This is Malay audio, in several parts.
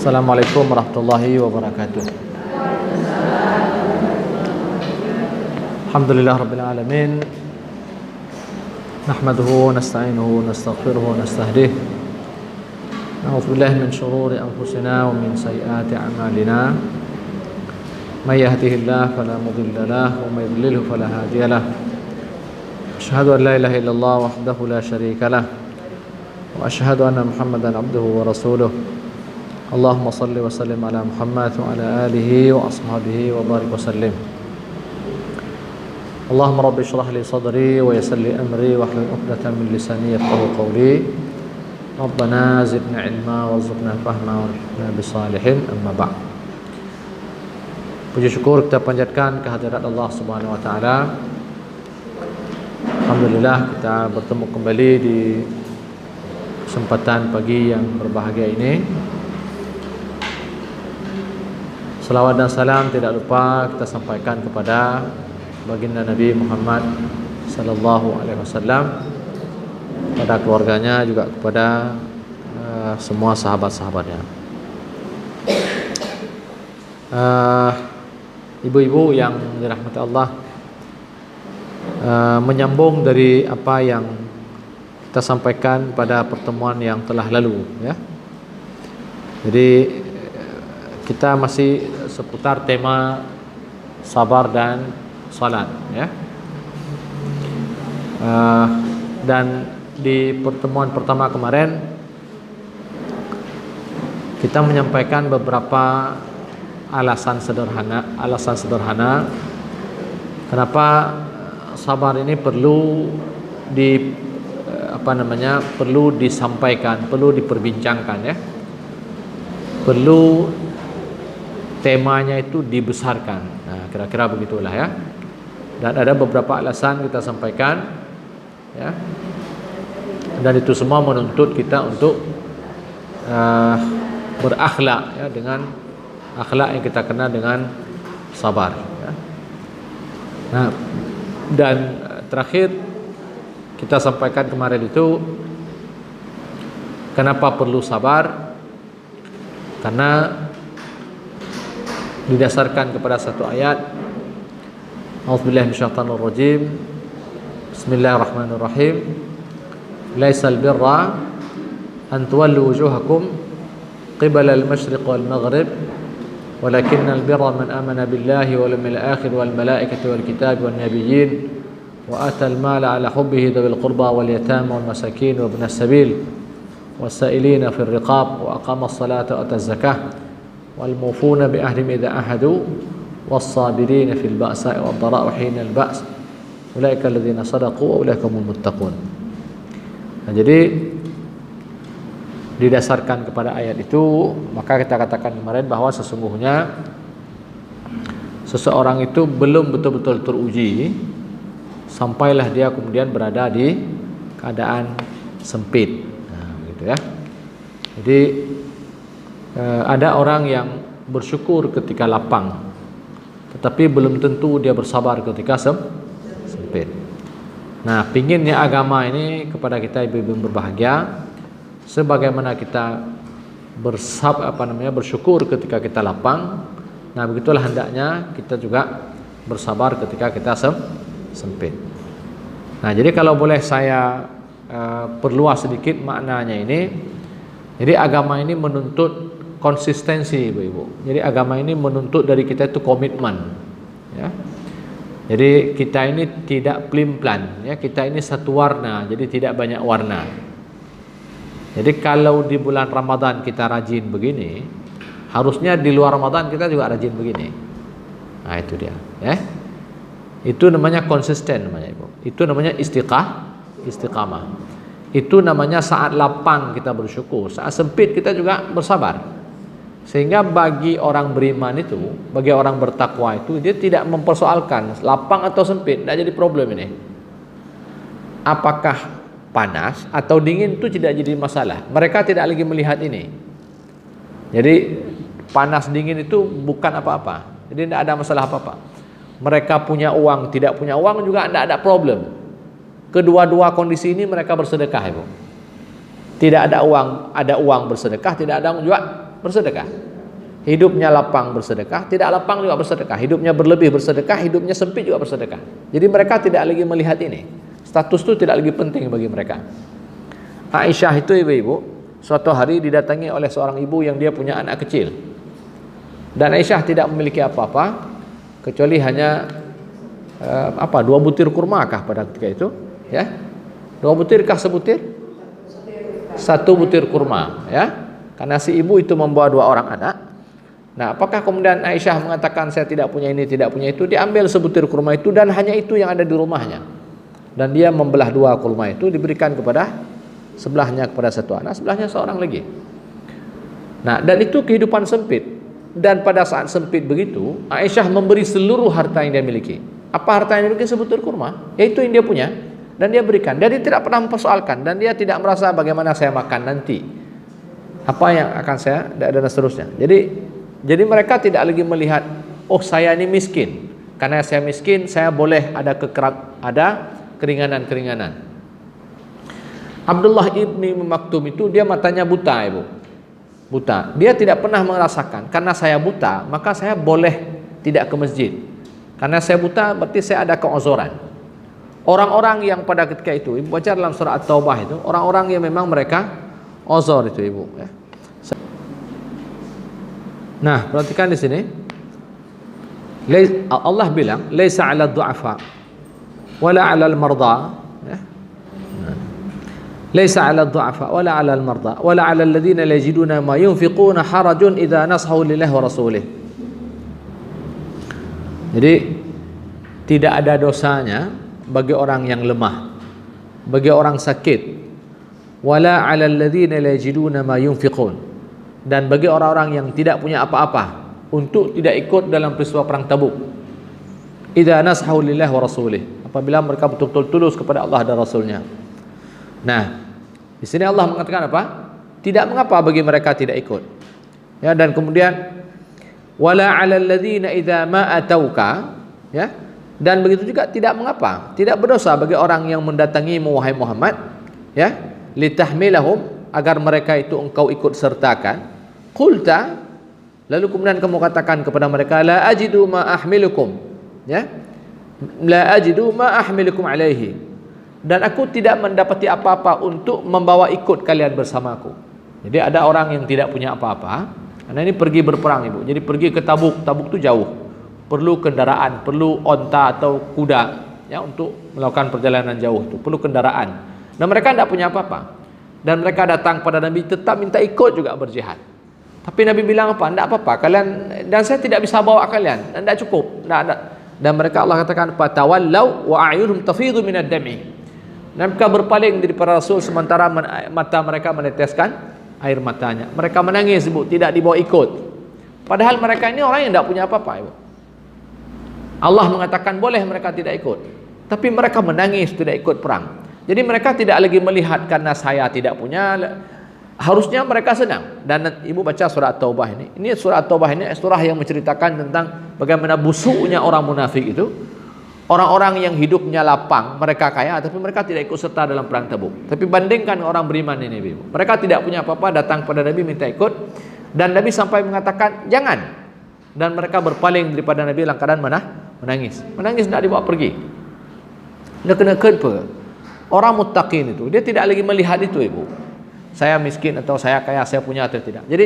Assalamualaikum warahmatullahi wabarakatuh. Alhamdulillah rabbil alamin. Nahmaduhu wa nasta'inuhu wa nastaghfiruhu wa nastahdih. Na'udzu billahi min shururi anfusina wa min sayyiati a'malina. May yahdihillahu fala mudilla lahu wa may yudlilhu fala hadiya lahu. Asyhadu an la ilaha illallah wahdahu la syarika lahu wa asyhadu anna Muhammadan abduhu wa rasuluh. Allahumma salli wa sallim ala Muhammad wa ala alihi wa ashabihi wa barik wa sallim. Allahumma rabbi shrah li sadri wa yassir li amri wa hlul 'uqdatam min lisani yafqahu qawli. Rabbana zidna ilma warzuqna fahma warhamna bisalihin, amma ba'd. Puji syukur kita panjatkan kehadirat Allah Subhanahu wa taala. Alhamdulillah kita bertemu kembali di kesempatan pagi yang berbahagia ini. Salawat dan salam tidak lupa kita sampaikan kepada baginda Nabi Muhammad sallallahu alaihi wasallam, kepada keluarganya, juga kepada semua sahabat-sahabatnya. Ibu-ibu yang dirahmati Allah, menyambung dari apa yang kita sampaikan pada pertemuan yang telah lalu, ya. Jadi kita masih seputar tema sabar dan salat, ya. Dan di pertemuan pertama kemarin kita menyampaikan beberapa alasan sederhana kenapa sabar ini perlu perlu disampaikan, perlu diperbincangkan, ya. Perlu temanya itu dibesarkan. Nah, kira-kira begitulah, ya. Dan ada beberapa alasan kita sampaikan, ya. Dan itu semua menuntut kita untuk berakhlak, ya, dengan akhlak yang kita kenal dengan sabar, ya. Nah, dan terakhir kita sampaikan kemarin itu kenapa perlu sabar? Karena didasarkan kepada satu ayat. A'udzubillahi minasyaitonir rajim. Bismillahirrahmanirrahim. Laisal birra an tuwallu wujuhakum qibala al-masyriq wal maghrib, walakinnal birra man amana billahi wal yawmil akhir wal malaikati wal kitabi wan nabiyyin wa atal mala ala hubbihi dhawil qurba wal yatama wal masakin wa ibnas sabil was-sa'ilina fir riqab wa aqamas salata wa ataz zakah wal-mufuna bi'ahdihim idza ahadu was-sabirina fil ba'sa'i wad-dharra'i wa hinal ba's ulaika alladziina shadaqu wa ulaika humul muttaqun. Nah, jadi didasarkan kepada ayat itu, maka kita katakan kemarin bahwa sesungguhnya seseorang itu belum betul-betul teruji sampailah dia kemudian berada di keadaan sempit. Nah, gitu, ya. Jadi ada orang yang bersyukur ketika lapang, tetapi belum tentu dia bersabar ketika sempit. Nah, pinginnya agama ini kepada kita ibu-ibu yang berbahagia, sebagaimana kita bersyukur ketika kita lapang, nah begitulah hendaknya kita juga bersabar ketika kita sempit. Nah, jadi kalau boleh saya perluas sedikit maknanya ini. Jadi agama ini menuntut konsistensi, ibu-ibu. Jadi agama ini menuntut dari kita itu komitmen, ya. Jadi kita ini tidak plim-plan, ya. Kita ini satu warna, jadi tidak banyak warna. Jadi kalau di bulan Ramadan kita rajin begini, harusnya di luar Ramadan kita juga rajin begini. Nah, itu dia, ya. Itu namanya konsisten, namanya, ibu. Itu namanya istiqamah. Itu namanya saat lapang kita bersyukur, saat sempit kita juga bersabar. Sehingga bagi orang beriman itu, bagi orang bertakwa itu, dia tidak mempersoalkan lapang atau sempit, tidak jadi problem ini. Apakah panas atau dingin itu tidak jadi masalah. Mereka tidak lagi melihat ini. Jadi panas dingin itu bukan apa-apa. Jadi tidak ada masalah apa-apa. Mereka punya uang, tidak punya uang juga tidak ada problem. Kedua-dua kondisi ini mereka bersedekah, ibu. Tidak ada uang bersedekah, tidak ada uang juga Bersedekah. Hidupnya lapang bersedekah, tidak lapang juga bersedekah. Hidupnya berlebih bersedekah, hidupnya sempit juga bersedekah. Jadi mereka tidak lagi melihat ini. Status itu tidak lagi penting bagi mereka. Aisyah itu ibu-ibu, suatu hari didatangi oleh seorang ibu yang dia punya anak kecil. Dan Aisyah tidak memiliki apa-apa kecuali hanya 2 butir kurma kah pada ketika itu, ya. 2 butir kah sebutir? 1 butir kurma, ya. Karena si ibu itu membawa 2 orang anak. Nah, apakah kemudian Aisyah mengatakan saya tidak punya ini, tidak punya itu? Diambil sebutir kurma itu dan hanya itu yang ada di rumahnya. Dan dia membelah 2 kurma itu, diberikan kepada sebelahnya kepada satu anak, sebelahnya seorang lagi. Nah, dan itu kehidupan sempit. Dan pada saat sempit begitu, Aisyah memberi seluruh harta yang dia miliki. Apa harta yang dia miliki? Sebutir kurma, yaitu yang dia punya, dan dia berikan. Dan dia tidak pernah mempersoalkan, dan dia tidak merasa bagaimana saya makan nanti, apa yang akan saya, dan seterusnya. Jadi mereka tidak lagi melihat, oh saya ini miskin, karena saya miskin saya boleh ada keringanan-keringanan. Abdullah ibni Maktum itu dia matanya buta, ibu. Buta. Dia tidak pernah merasakan, karena saya buta, maka saya boleh tidak ke masjid. Karena saya buta, berarti saya ada keozoran. Orang-orang yang pada ketika itu, ibu baca dalam surah At-Taubah itu, orang-orang yang memang mereka ozor itu, ibu. Nah, perhatikan di sini. Allah bilang, "Laisa 'alal du'afa wala 'alal marda." Laisa 'alal du'afa wala 'alal marda wala 'alal ladzina la yajiduna ma yunfiquna harajun idza nasahu lillahi wa rasulih. Jadi tidak ada dosanya bagi orang yang lemah, bagi orang sakit, wala 'alal ladzina la yajiduna ma yunfiqun, dan bagi orang-orang yang tidak punya apa-apa untuk tidak ikut dalam peristiwa perang Tabuk. Idza nasahu lillahi wa rasulih, apabila mereka betul-betul tulus kepada Allah dan Rasulnya. Nah, di sini Allah mengatakan apa? Tidak mengapa bagi mereka tidak ikut. Ya, dan kemudian wala 'alal ladzina idza ma atauka, ya. Dan begitu juga tidak mengapa, tidak berdosa bagi orang yang mendatangimu wahai Muhammad, ya, litahmilahum, agar mereka itu engkau ikut sertakan. Qulta, lalu kemudian kamu katakan kepada mereka, la ajidu ma ahmilukum, ya. La ajidu ma ahmilukum alaihi. Dan aku tidak mendapati apa-apa untuk membawa ikut kalian bersamaku. Jadi ada orang yang tidak punya apa-apa, karena ini pergi berperang, ibu. Jadi pergi ke Tabuk. Tabuk itu jauh, perlu kendaraan, perlu onta atau kuda, ya, untuk melakukan perjalanan jauh itu perlu kendaraan. Dan mereka tidak punya apa-apa. Dan mereka datang pada Nabi, tetap minta ikut juga berjihad. Tapi Nabi bilang apa? Tidak apa-apa kalian, dan saya tidak bisa bawa kalian, tidak cukup, tidak ada. Dan mereka, Allah katakan, fatawallau wa a'yunhum tafidhu minad dami. Mereka berpaling dari para Rasul sementara mata mereka meneteskan air matanya. Mereka menangis, ibu, tidak dibawa ikut. Padahal mereka ini orang yang tidak punya apa-apa, ibu. Allah mengatakan boleh mereka tidak ikut, tapi mereka menangis tidak ikut perang. Jadi mereka tidak lagi melihat karena saya tidak punya, harusnya mereka senang. Dan ibu baca surah At-Taubah ini. Ini surah At-Taubah ini surah yang menceritakan tentang bagaimana busuknya orang munafik itu. Orang-orang yang hidupnya lapang, mereka kaya, tapi mereka tidak ikut serta dalam perang Tabuk. Tapi bandingkan orang beriman ini, ibu. Mereka tidak punya apa-apa, datang pada Nabi minta ikut, dan Nabi sampai mengatakan jangan. Dan mereka berpaling daripada Nabi dalam keadaan menangis. Menangis, tidak dibawa pergi. Dia kena kenapa? Orang muttaqin itu, dia tidak lagi melihat itu, ibu. Saya miskin atau saya kaya, saya punya atau tidak. Jadi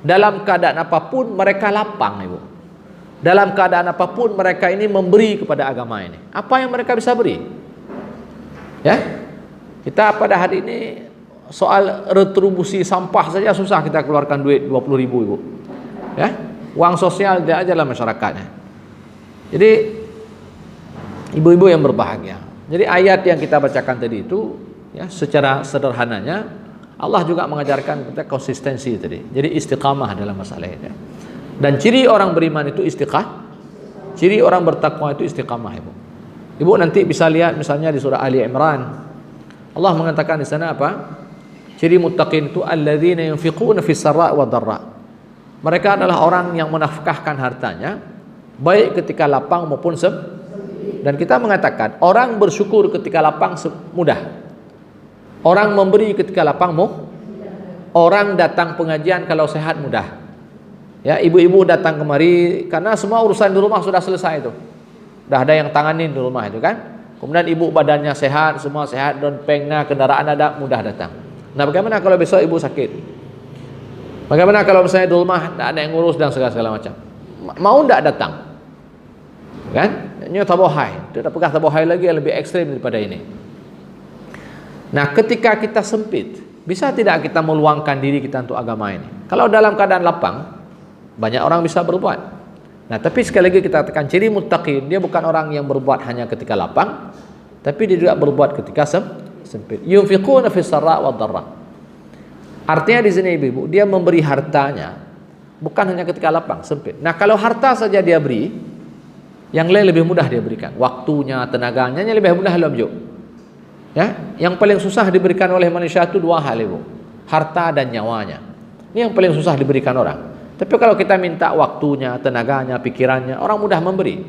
dalam keadaan apapun mereka lapang, ibu. Dalam keadaan apapun mereka ini memberi kepada agama ini. Apa yang mereka bisa beri? Ya, kita pada hari ini soal retribusi sampah saja susah kita keluarkan duit 20.000, ibu. Ya, uang sosial dia aja lah masyarakatnya. Jadi ibu-ibu yang berbahagia. Jadi ayat yang kita bacakan tadi itu, ya, secara sederhananya Allah juga mengajarkan kita konsistensi tadi. Jadi istiqamah dalam masalah ini. Dan ciri orang beriman itu istiqamah. Ciri orang bertakwa itu istiqamah, ibu. Ibu nanti bisa lihat misalnya di surah Ali Imran. Allah mengatakan di sana apa? Ciri muttaqin itu alladzina yunfiquna fis sarra' wad dharra. Mereka adalah orang yang menafkahkan hartanya baik ketika lapang maupun dan kita mengatakan orang bersyukur ketika lapang mudah. Orang memberi ketika lapang orang datang pengajian kalau sehat mudah. Ya, ibu-ibu datang kemari karena semua urusan di rumah sudah selesai itu. Sudah ada yang tanganin di rumah itu kan. Kemudian ibu badannya sehat, semua sehat, dan pengna, kendaraan ada, mudah datang. Nah, bagaimana kalau besok ibu sakit? Bagaimana kalau misalnya di rumah tidak ada yang ngurus dan segala macam? Mau tidak datang? Kan? Ini tabohai. Tidak pegang tabohai lagi yang lebih ekstrim daripada ini. Nah, ketika kita sempit, bisa tidak kita meluangkan diri kita untuk agama ini? Kalau dalam keadaan lapang, banyak orang bisa berbuat. Nah, tapi sekali lagi kita katakan ciri muttaqin, dia bukan orang yang berbuat hanya ketika lapang, tapi dia juga berbuat ketika sempit. Yunfiquna fis sarra wad dharra. Artinya di sini ibu, dia memberi hartanya bukan hanya ketika lapang, sempit. Nah, kalau harta saja dia beri, yang lain lebih mudah dia berikan. Waktunya, tenaganya lebih mudah dalam hidup. Ya, yang paling susah diberikan oleh manusia itu dua hal ibu, harta dan nyawanya. Ini yang paling susah diberikan orang. Tapi kalau kita minta waktunya, tenaganya, pikirannya, orang mudah memberi.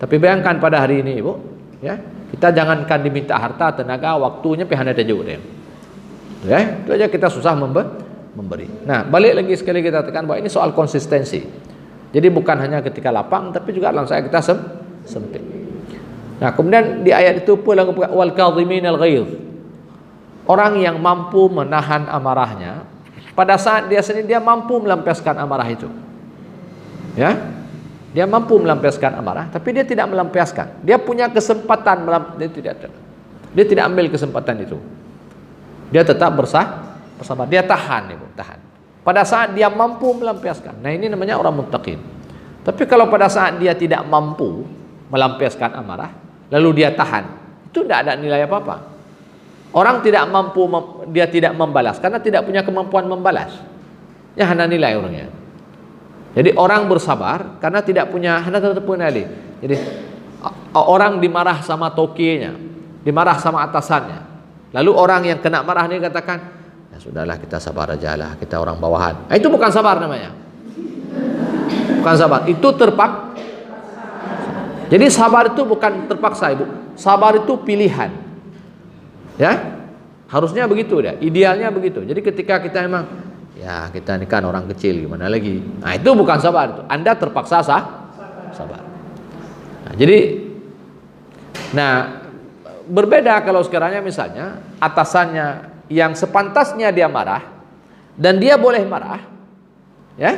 Tapi bayangkan pada hari ini ibu, ya, kita jangankan diminta harta, tenaga, waktunya pihana tajuk dia. Ya, itu aja kita susah memberi. Nah, balik lagi sekali kita katakan bahwa ini soal konsistensi. Jadi bukan hanya ketika lapang, tapi juga dalam saat kita sempit. Nah, kemudian di ayat itu pula wal kadhimin al ghaidh. Orang yang mampu menahan amarahnya pada saat dia sendiri, dia mampu melampiaskan amarah itu. Ya. Dia mampu melampiaskan amarah, tapi dia tidak melampiaskan. Dia punya kesempatan, dia tidak ambil kesempatan itu. Dia tetap bersabar, dia tahan ibu, tahan. Pada saat dia mampu melampiaskan. Nah, ini namanya orang muttaqin. Tapi kalau pada saat dia tidak mampu melampiaskan amarah, lalu dia tahan, itu tidak ada nilai apa-apa. Orang tidak mampu, dia tidak membalas karena tidak punya kemampuan membalas. Ya, hana nilai orangnya. Jadi orang bersabar karena tidak punya, hana tetap punya nilai. Jadi orang dimarah sama tokinya, dimarah sama atasannya. Lalu orang yang kena marah ini katakan, ya sudahlah, kita sabar aja lah, kita orang bawahan. Nah, itu bukan sabar namanya. Bukan sabar, itu terpaksa. Jadi sabar itu bukan terpaksa ibu. Sabar itu pilihan. Ya, harusnya begitu dah. Idealnya begitu. Jadi ketika kita memang, ya kita ini kan orang kecil, gimana lagi? Nah, itu bukan sabar itu. Anda terpaksa sabar. Nah, jadi, berbeda kalau sekarangnya misalnya atasannya yang sepantasnya dia marah dan dia boleh marah, ya,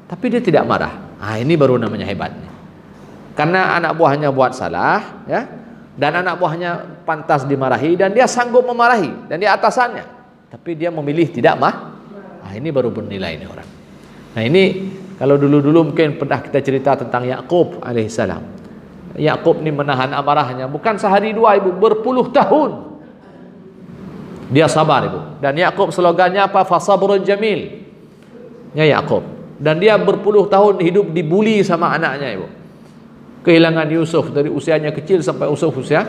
tapi dia tidak marah. Ah, ini baru namanya hebatnya. Karena anak buahnya buat salah, ya, dan anak buahnya pantas dimarahi dan dia sanggup memarahi dan dia atasannya, tapi dia memilih tidak Ah, ini baru bernilai ini orang. Nah, ini kalau dulu-dulu mungkin pernah kita cerita tentang Yakub alaihissalam. Yakub ini menahan amarahnya bukan sehari dua ibu, berpuluh tahun. Dia sabar ibu. Dan Yakub slogannya apa? Fasabrun jamil. Ya, Yakub. Dan dia berpuluh tahun hidup dibuli sama anaknya ibu. Kehilangan Yusuf dari usianya kecil sampai usia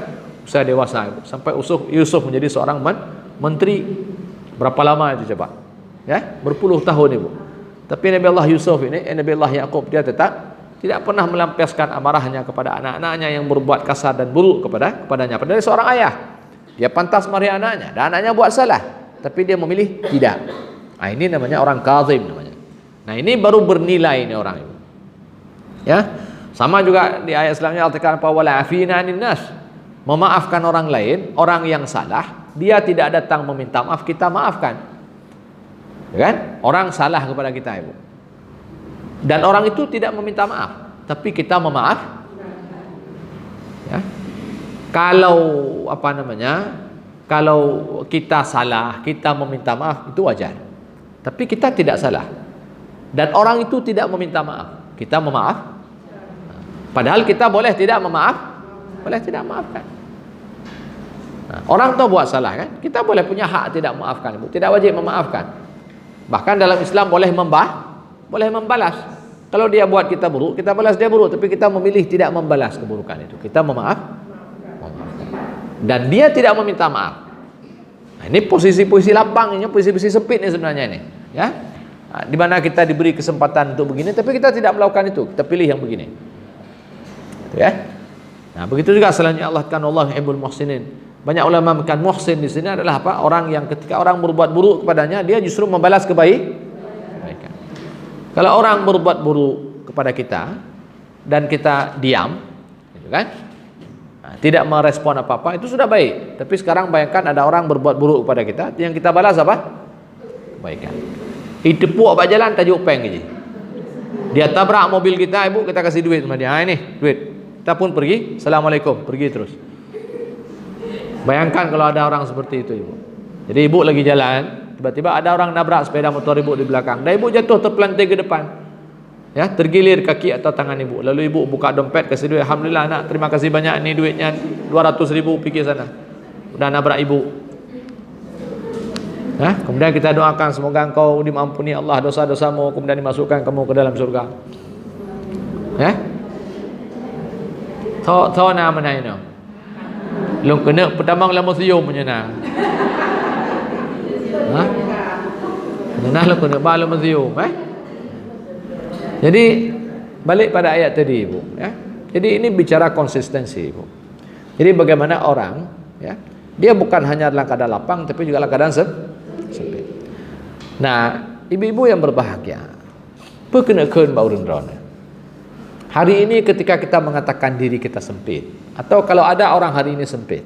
dewasa ibu. Sampai Yusuf menjadi seorang menteri. Berapa lama itu coba? Ya, berpuluh tahun ibu. Tapi Nabi Allah Yusuf ini, Nabi Allah Yakub, dia tetap tidak pernah melampiaskan amarahnya kepada anak-anaknya yang berbuat kasar dan buruk kepadanya. Padahal dia seorang ayah. Dia pantas marahi anaknya dan anaknya buat salah, tapi dia memilih tidak. Nah, ini namanya orang kazim namanya. Nah, ini baru bernilai ini orang itu. Ya. Sama juga di ayat selanjutnya Allah tekan wala afina anin nas. Memaafkan orang lain, orang yang salah, dia tidak datang meminta maaf, kita maafkan. Ya kan? Orang salah kepada kita ibu. Dan orang itu tidak meminta maaf, tapi kita memaaf. Ya. Kalau kalau kita salah, kita meminta maaf, itu wajar. Tapi kita tidak salah. Dan orang itu tidak meminta maaf, kita memaaf. Padahal kita boleh tidak boleh tidak memaafkan. Nah, orang itu buat salah kan, kita boleh punya hak tidak memaafkan, tidak wajib memaafkan. Bahkan dalam Islam boleh membalas. Kalau dia buat kita buruk, kita balas dia buruk, tapi kita memilih tidak membalas keburukan itu. Kita memaafkan. Dan dia tidak meminta maaf. Nah, ini posisi-posisi lapang, ini posisi-posisi sempit ini sebenarnya ini, ya. Nah, di mana kita diberi kesempatan untuk begini, tapi kita tidak melakukan itu, kita pilih yang begini. Ya. Nah, begitu juga selanjutnya Allah kan Allah yuhibbul muhsinin. Banyak ulama mengatakan muhsin di sini adalah apa? Orang yang ketika orang berbuat buruk kepadanya, dia justru membalas kebaikan. Kalau orang berbuat buruk kepada kita dan kita diam, gitu kan? Nah, tidak merespon apa-apa, itu sudah baik. Tapi sekarang bayangkan ada orang berbuat buruk kepada kita, yang kita balas apa? Kebaikan. Ditepuk apa jalan tajuk peng aja. Dia tabrak mobil kita, ibu, kita kasih duit sama dia. Ha, ini duit. Kita pun pergi, assalamualaikum, pergi terus. Bayangkan kalau ada orang seperti itu, ibu. Jadi ibu lagi jalan, tiba-tiba ada orang nabrak sepeda motor ibu di belakang. Dan ibu jatuh terpelanting ke depan. Ya, tergilir kaki atau tangan ibu. Lalu ibu buka dompet, kasih duit. Alhamdulillah nak, terima kasih banyak, ini duitnya 200.000, pergi sana. Udah nabrak ibu. Nah, kemudian kita doakan semoga engkau dimampuni Allah dosa-dosamu, kemudian dimasukkan kamu ke dalam surga. Ya? Tahu nama mana ini? Long kena pertama dalam museum punya nah. Ha? Nah lo kena dalam museum, Jadi balik pada ayat tadi, ibu, ya. Jadi ini bicara konsistensi, ibu. Jadi bagaimana orang, ya, dia bukan hanya dalam keadaan lapang, tapi juga dalam keadaan sempit. Nah, ibu-ibu yang berbahagia, perkenakan bau rendron. Hari ini ketika kita mengatakan diri kita sempit, atau kalau ada orang hari ini sempit.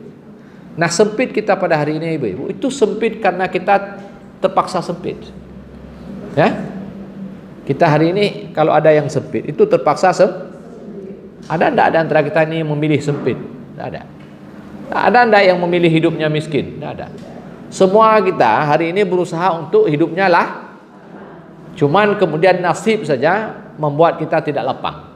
Nah, sempit kita pada hari ini, ibu-ibu, itu sempit karena kita terpaksa sempit. Ya? Kita hari ini kalau ada yang sempit, itu terpaksa Ada enggak ada antara kita ini memilih sempit? Tidak ada. Ada enggak yang memilih hidupnya miskin? Tidak ada. Semua kita hari ini berusaha untuk hidupnya lah. Cuman kemudian nasib saja membuat kita tidak lapang.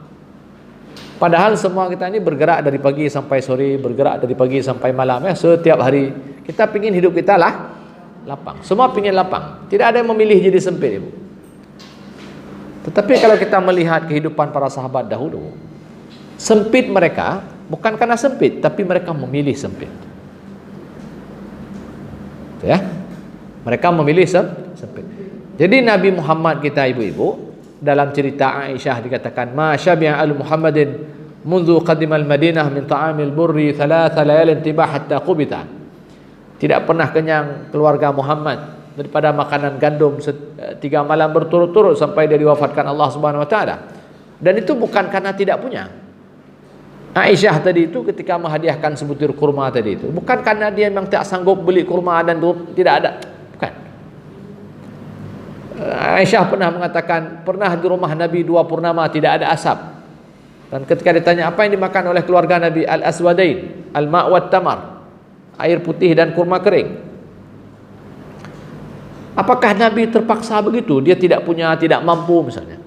Padahal semua kita ini bergerak dari pagi sampai sore, bergerak dari pagi sampai malam, ya, setiap hari. Kita ingin hidup kita lah lapang. Semua ingin lapang. Tidak ada yang memilih jadi sempit, ibu. Tetapi kalau kita melihat kehidupan para sahabat dahulu, sempit mereka bukan karena sempit, tapi mereka memilih sempit. Ya, mereka memilih sempit. Jadi Nabi Muhammad kita, ibu-ibu, dalam cerita Aisyah dikatakan, "Ma syabi'a al-Muhammadin mundu qadimal Madinah min ta'amil burri thalatha layalin tibah hatta qubita." Tidak pernah kenyang keluarga Muhammad daripada makanan gandum 3 malam berturut-turut sampai dia diwafatkan Allah Subhanahu wa taala. Dan itu bukan karena tidak punya. Aisyah tadi itu ketika menghadiahkan sebutir kurma tadi itu, bukan karena dia memang tak sanggup beli kurma dan tidak ada. Bukan. Aisyah pernah mengatakan, pernah di rumah Nabi 2 purnama tidak ada asap. Dan ketika ditanya apa yang dimakan oleh keluarga Nabi, al-aswadain, al-ma' wat tamar, air putih dan kurma kering. Apakah Nabi terpaksa begitu? Dia tidak punya, tidak mampu misalnya.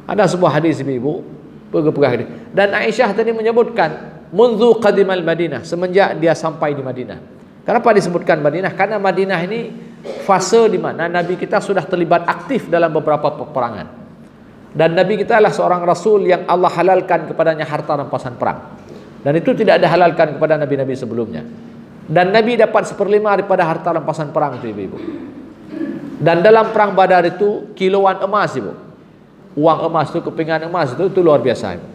Ada sebuah hadis, ibu, pegah-pegah hadis. Dan Aisyah tadi menyebutkan, "Munzu qadimal Madinah", semenjak dia sampai di Madinah. Kenapa disebutkan Madinah? Karena Madinah ini fase di mana Nabi kita sudah terlibat aktif dalam beberapa peperangan. Dan Nabi kita adalah seorang Rasul yang Allah halalkan kepadanya harta rampasan perang. Dan itu tidak ada halalkan kepada Nabi-Nabi sebelumnya. Dan Nabi dapat 1/5 daripada harta rampasan perang itu, ibu-ibu. Dan dalam perang Badar itu kiloan emas, ibu. Uang emas itu, kepingan emas itu luar biasa, ibu.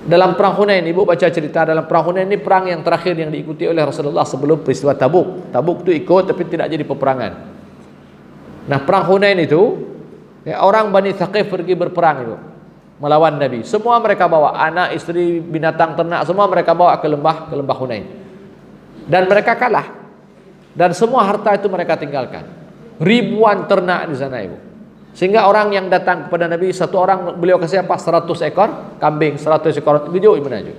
Dalam perang Hunain, ibu baca cerita dalam perang Hunain, ini perang yang terakhir yang diikuti oleh Rasulullah sebelum peristiwa Tabuk. Tabuk itu ikut tapi tidak jadi peperangan. Nah, perang Hunain itu, ya, orang Bani Thaqif pergi berperang, ibu, melawan Nabi. Semua mereka bawa anak, istri, binatang ternak, semua mereka bawa ke lembah Hunain. Dan mereka kalah. Dan semua harta itu mereka tinggalkan. Ribuan ternak di sana, ibu. Sehingga orang yang datang kepada Nabi, satu orang beliau kasih apa? 100 ekor kambing, 100 ekor video imanaju.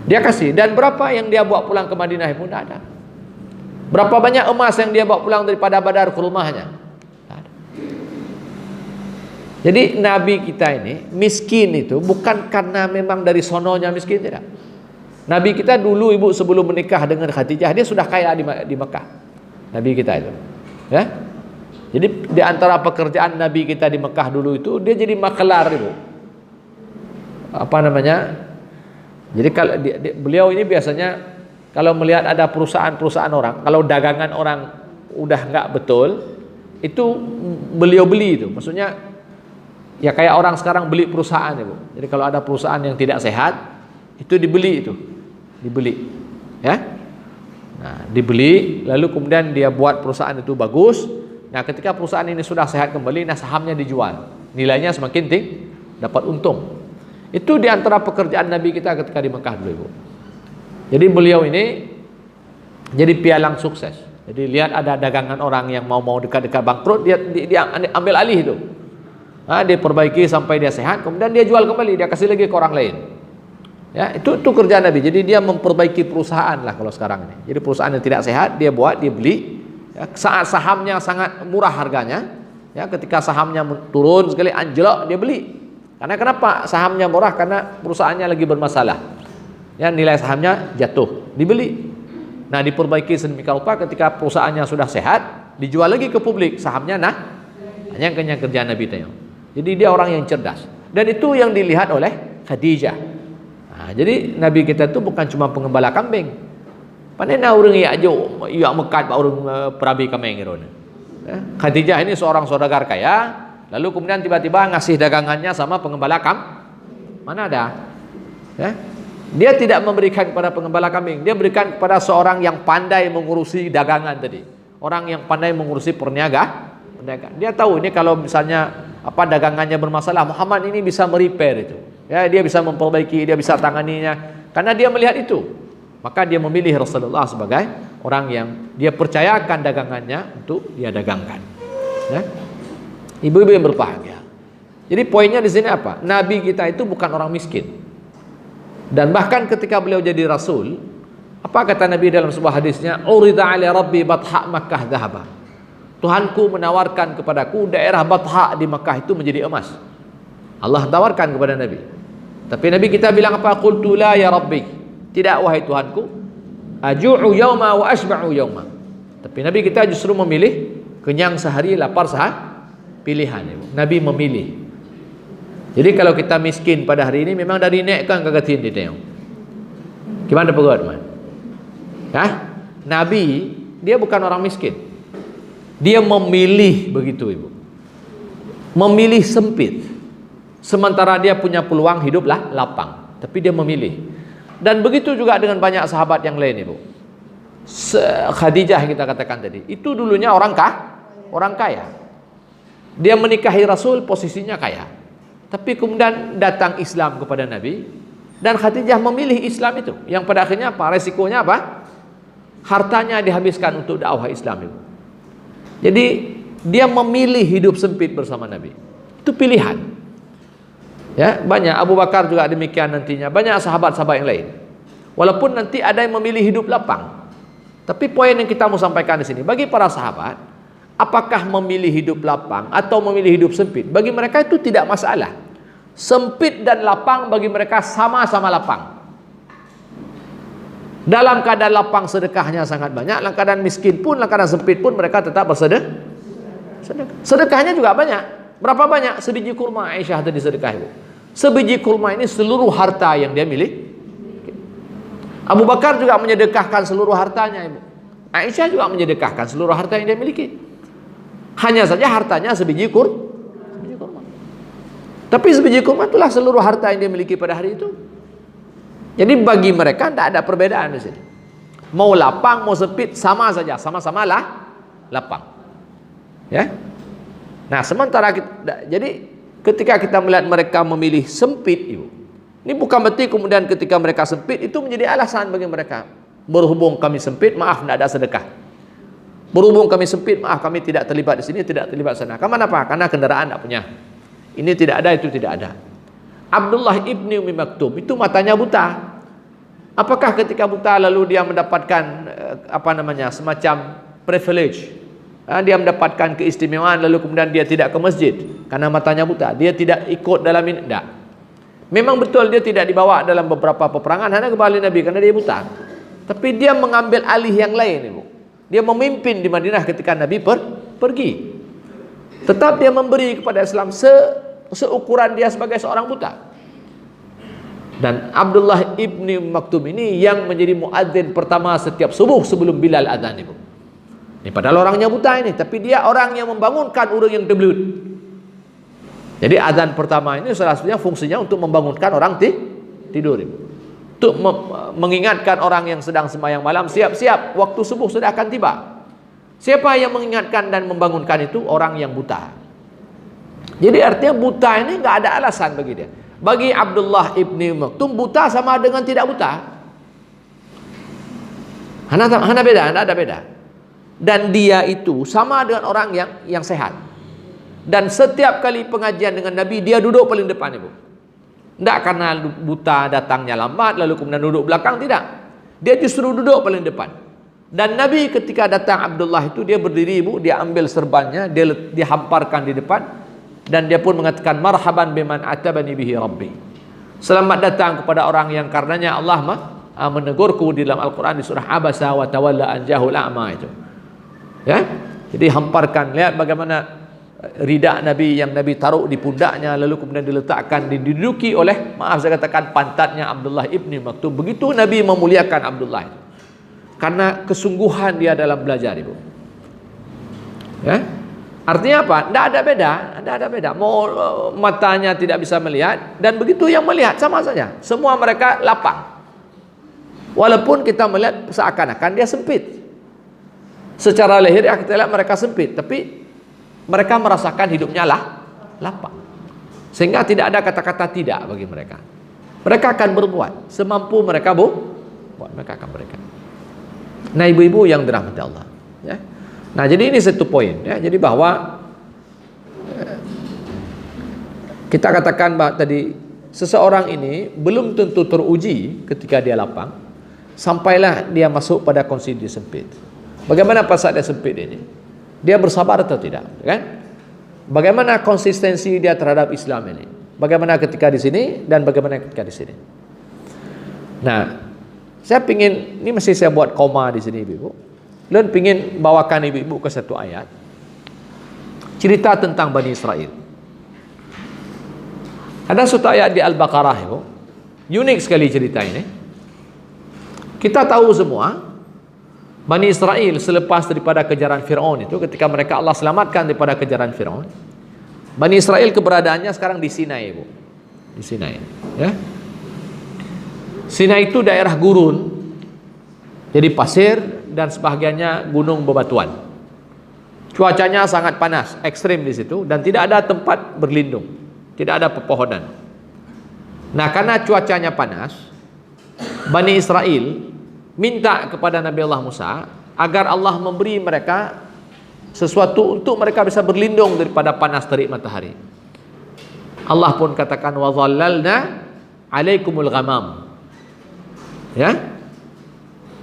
Dia kasih. Dan berapa yang dia bawa pulang ke Madinah, ibu? Tidak ada. Berapa banyak emas yang dia bawa pulang daripada Badar ke rumahnya? Tidak ada. Jadi Nabi kita ini miskin itu bukan karena memang dari sononya miskin, tidak. Nabi kita dulu, ibu, sebelum menikah dengan Khadijah, dia sudah kaya di Mekah. Nabi kita itu, ya. Jadi di antara pekerjaan Nabi kita di Mekah dulu itu, dia jadi makelar, ibu. Apa namanya? Jadi kalau beliau ini biasanya kalau melihat ada perusahaan-perusahaan orang, kalau dagangan orang udah nggak betul, itu beliau beli itu. Maksudnya ya kayak orang sekarang beli perusahaan, ibu. Jadi kalau ada perusahaan yang tidak sehat, Itu dibeli itu. Dibeli. Ya. Nah, dibeli lalu kemudian dia buat perusahaan itu bagus. Nah, ketika perusahaan ini sudah sehat kembali, nah sahamnya dijual. Nilainya semakin tinggi, dapat untung. Itu di antara pekerjaan Nabi kita ketika di Mekah dulu, Ibu. Jadi beliau ini jadi pialang sukses. Jadi lihat ada dagangan orang yang mau dekat-dekat bangkrut, dia ambil alih itu. Nah, dia perbaiki sampai dia sehat, kemudian dia jual kembali, dia kasih lagi ke orang lain. Ya, itu kerjaan Nabi. Jadi dia memperbaiki perusahaan lah kalau sekarang ini. Jadi perusahaan yang tidak sehat dia buat, dia beli. Ya, saat sahamnya sangat murah harganya, ya, ketika sahamnya turun sekali anjlok dia beli. Karena kenapa sahamnya murah? Karena perusahaannya lagi bermasalah. Ya, nilai sahamnya jatuh, dibeli. Nah, diperbaiki sedemikian rupa ketika perusahaannya sudah sehat, dijual lagi ke publik sahamnya. Nah, hanya kerjaan Nabi itu. Jadi dia orang yang cerdas. Dan itu yang dilihat oleh Khadijah. Nah, jadi Nabi kita itu bukan cuma pengembala kambing. Panena orang ya ajo, ya mekat orang perabi kambing gitu. Khadijah ini seorang saudagar kaya, lalu kemudian tiba-tiba ngasih dagangannya sama pengembala mana ada? Ya. Dia tidak memberikan kepada pengembala kambing, dia berikan kepada seorang yang pandai mengurusi dagangan tadi. Orang yang pandai mengurusi perniagaan. Dia tahu ini kalau misalnya dagangannya bermasalah, Muhammad ini bisa merepair itu. Ya, dia bisa memperbaiki, dia bisa tanganinya. Karena dia melihat itu, maka dia memilih Rasulullah sebagai orang yang dia percayakan dagangannya untuk dia dagangkan. Ya. Ibu-ibu yang berbahagia. Jadi poinnya di sini apa? Nabi kita itu bukan orang miskin. Dan bahkan ketika beliau jadi Rasul, apa kata Nabi dalam sebuah hadisnya? Urida ala Rabbi Batha Makkah dhahaba. Tuhanku menawarkan kepadaku daerah Batha di Makkah itu menjadi emas. Allah tawarkan kepada Nabi. Tapi Nabi kita bilang apa? Qultu la ya Rabbi. Tidak wahai Tuhanku. Aju'u yawma wa ashba'u yawma. Tapi Nabi kita justru memilih kenyang sehari, lapar sehari. Pilihan. Nabi memilih. Jadi kalau kita miskin pada hari ini memang dari naikkan kagatin di tengok. Gimana pegot, man? Hah? Nabi dia bukan orang miskin. Dia memilih begitu, Ibu. Memilih sempit. Sementara dia punya peluang hiduplah lapang, tapi dia memilih. Dan begitu juga dengan banyak sahabat yang lain, Ibu. Khadijah kita katakan tadi, itu dulunya orang kaya. Dia menikahi Rasul posisinya kaya. Tapi kemudian datang Islam kepada Nabi, dan Khadijah memilih Islam itu. Yang pada akhirnya apa? Resikonya apa? Hartanya dihabiskan untuk dakwah Islam, Ibu. Jadi dia memilih hidup sempit bersama Nabi. Itu pilihan. Ya, banyak Abu Bakar juga demikian nantinya, banyak sahabat-sahabat yang lain. Walaupun nanti ada yang memilih hidup lapang. Tapi poin yang kita mau sampaikan di sini, bagi para sahabat, apakah memilih hidup lapang atau memilih hidup sempit? Bagi mereka itu tidak masalah. Sempit dan lapang bagi mereka sama-sama lapang. Dalam keadaan lapang sedekahnya sangat banyak, dalam keadaan miskin pun, dalam keadaan sempit pun mereka tetap bersedekah. Sedekahnya juga banyak. Berapa banyak? Sebiji kurma. Aisyah tadi sedekah, Ibu. Sebiji kurma ini seluruh harta yang dia miliki. Abu Bakar juga menyedekahkan seluruh hartanya, Ibu. Aisyah juga menyedekahkan seluruh harta yang dia miliki. Hanya saja hartanya sebiji kurma. Tapi sebiji kurma itulah seluruh harta yang dia miliki pada hari itu. Jadi bagi mereka tidak ada perbedaan di sini. Mau lapang, mau sempit, sama saja, sama-sama lapang. Ya. Nah, sementara jadi ketika kita melihat mereka memilih sempit, Ibu, ini bukan berarti kemudian ketika mereka sempit itu menjadi alasan bagi mereka. Berhubung kami sempit, maaf tidak ada sedekah. Berhubung kami sempit, maaf kami tidak terlibat di sini, tidak terlibat sana. Kenapa? Karena kendaraan tidak punya. Ini tidak ada, itu tidak ada. Abdullah ibni Umi Maktum itu matanya buta. Apakah ketika buta lalu dia mendapatkan semacam privilege? Dia mendapatkan keistimewaan lalu kemudian dia tidak ke masjid karena matanya buta. Dia tidak ikut dalam ini. Tidak. Memang betul dia tidak dibawa dalam beberapa peperangan hanya kembali Nabi karena dia buta. Tapi dia mengambil alih yang lain, Ibu. Dia memimpin di Madinah ketika Nabi pergi. Tetap dia memberi kepada Islam seukuran dia sebagai seorang buta. Dan Abdullah ibni Maktum ini yang menjadi muadzin pertama setiap subuh sebelum Bilal adzan, Ibu. Ini padahal orangnya buta ini, tapi dia orang yang membangunkan orang yang terbelut. Jadi adzan pertama ini salah satunya fungsinya untuk membangunkan orang tidur, Ibu. untuk mengingatkan orang yang sedang sembahyang malam, siap-siap, waktu subuh sudah akan tiba. Siapa yang mengingatkan dan membangunkan itu? Orang yang buta. Jadi artinya buta ini nggak ada alasan bagi dia. Bagi Abdullah ibni Maktum, buta sama dengan tidak buta. Hana beda, tidak ada beda. Dan dia itu sama dengan orang yang sehat. Dan setiap kali pengajian dengan Nabi, dia duduk paling depan, ibu. Tidak karena buta datangnya lambat lalu kemudian duduk belakang, tidak. Dia justru duduk paling depan. Dan Nabi ketika datang Abdullah itu, dia berdiri, ibu, dia ambil serbannya, dia hamparkan di depan, dan dia pun mengatakan, marhaban biman atabani bihi rabbi. Selamat datang kepada orang yang karenanya Allah menegurku di dalam Al-Quran di surah Abasa wa tawalla an jahul a'ma itu. Ya, jadi hamparkan. Lihat bagaimana rida Nabi yang Nabi taruh di pundaknya, lalu kemudian diletakkan, diduduki oleh, maaf saya katakan, pantatnya Abdullah ibni Maktum. Begitu Nabi memuliakan Abdullah itu, karena kesungguhan dia dalam belajar, ibu. Ya, artinya apa? Tidak ada beda, tidak ada beda. Mau matanya tidak bisa melihat, dan begitu yang melihat sama saja. Semua mereka lapang. Walaupun kita melihat seakan-akan dia sempit. Secara lahir kita lihat mereka sempit, tapi mereka merasakan hidupnya lapang. Sehingga tidak ada kata-kata tidak bagi mereka. Mereka akan berbuat semampu mereka, buat mereka akan berikan. Nah, ibu-ibu yang dirahmati Allah, ya. Nah, jadi ini satu poin, ya. Jadi bahwa kita katakan bahwa tadi seseorang ini belum tentu teruji ketika dia lapang, sampailah dia masuk pada kondisi sempit. Bagaimana pas saat dia sempit ini? Dia bersabar atau tidak, kan? Bagaimana konsistensi dia terhadap Islam ini? Bagaimana ketika di sini dan bagaimana ketika di sini? Nah, saya pingin, ini mesti saya buat koma di sini, ibu. Dan pingin bawakan ibu-ibu ke satu ayat cerita tentang Bani Israel. Ada satu ayat di Al-Baqarah, ibu. Unik sekali cerita ini. Kita tahu semua Bani Israel selepas daripada kejaran Fir'aun itu, ketika mereka Allah selamatkan daripada kejaran Fir'aun, Bani Israel keberadaannya sekarang di Sinai, ibu. Di Sinai, ya. Sinai itu daerah gurun, jadi pasir dan sebahagiannya gunung bebatuan. Cuacanya sangat panas, ekstrim di situ, dan tidak ada tempat berlindung, tidak ada pepohonan. Nah, karena cuacanya panas, Bani Israel minta kepada Nabi Allah Musa agar Allah memberi mereka sesuatu untuk mereka bisa berlindung daripada panas terik matahari. Allah pun katakan, wa dhallalna alaikumul ghamam. Ya,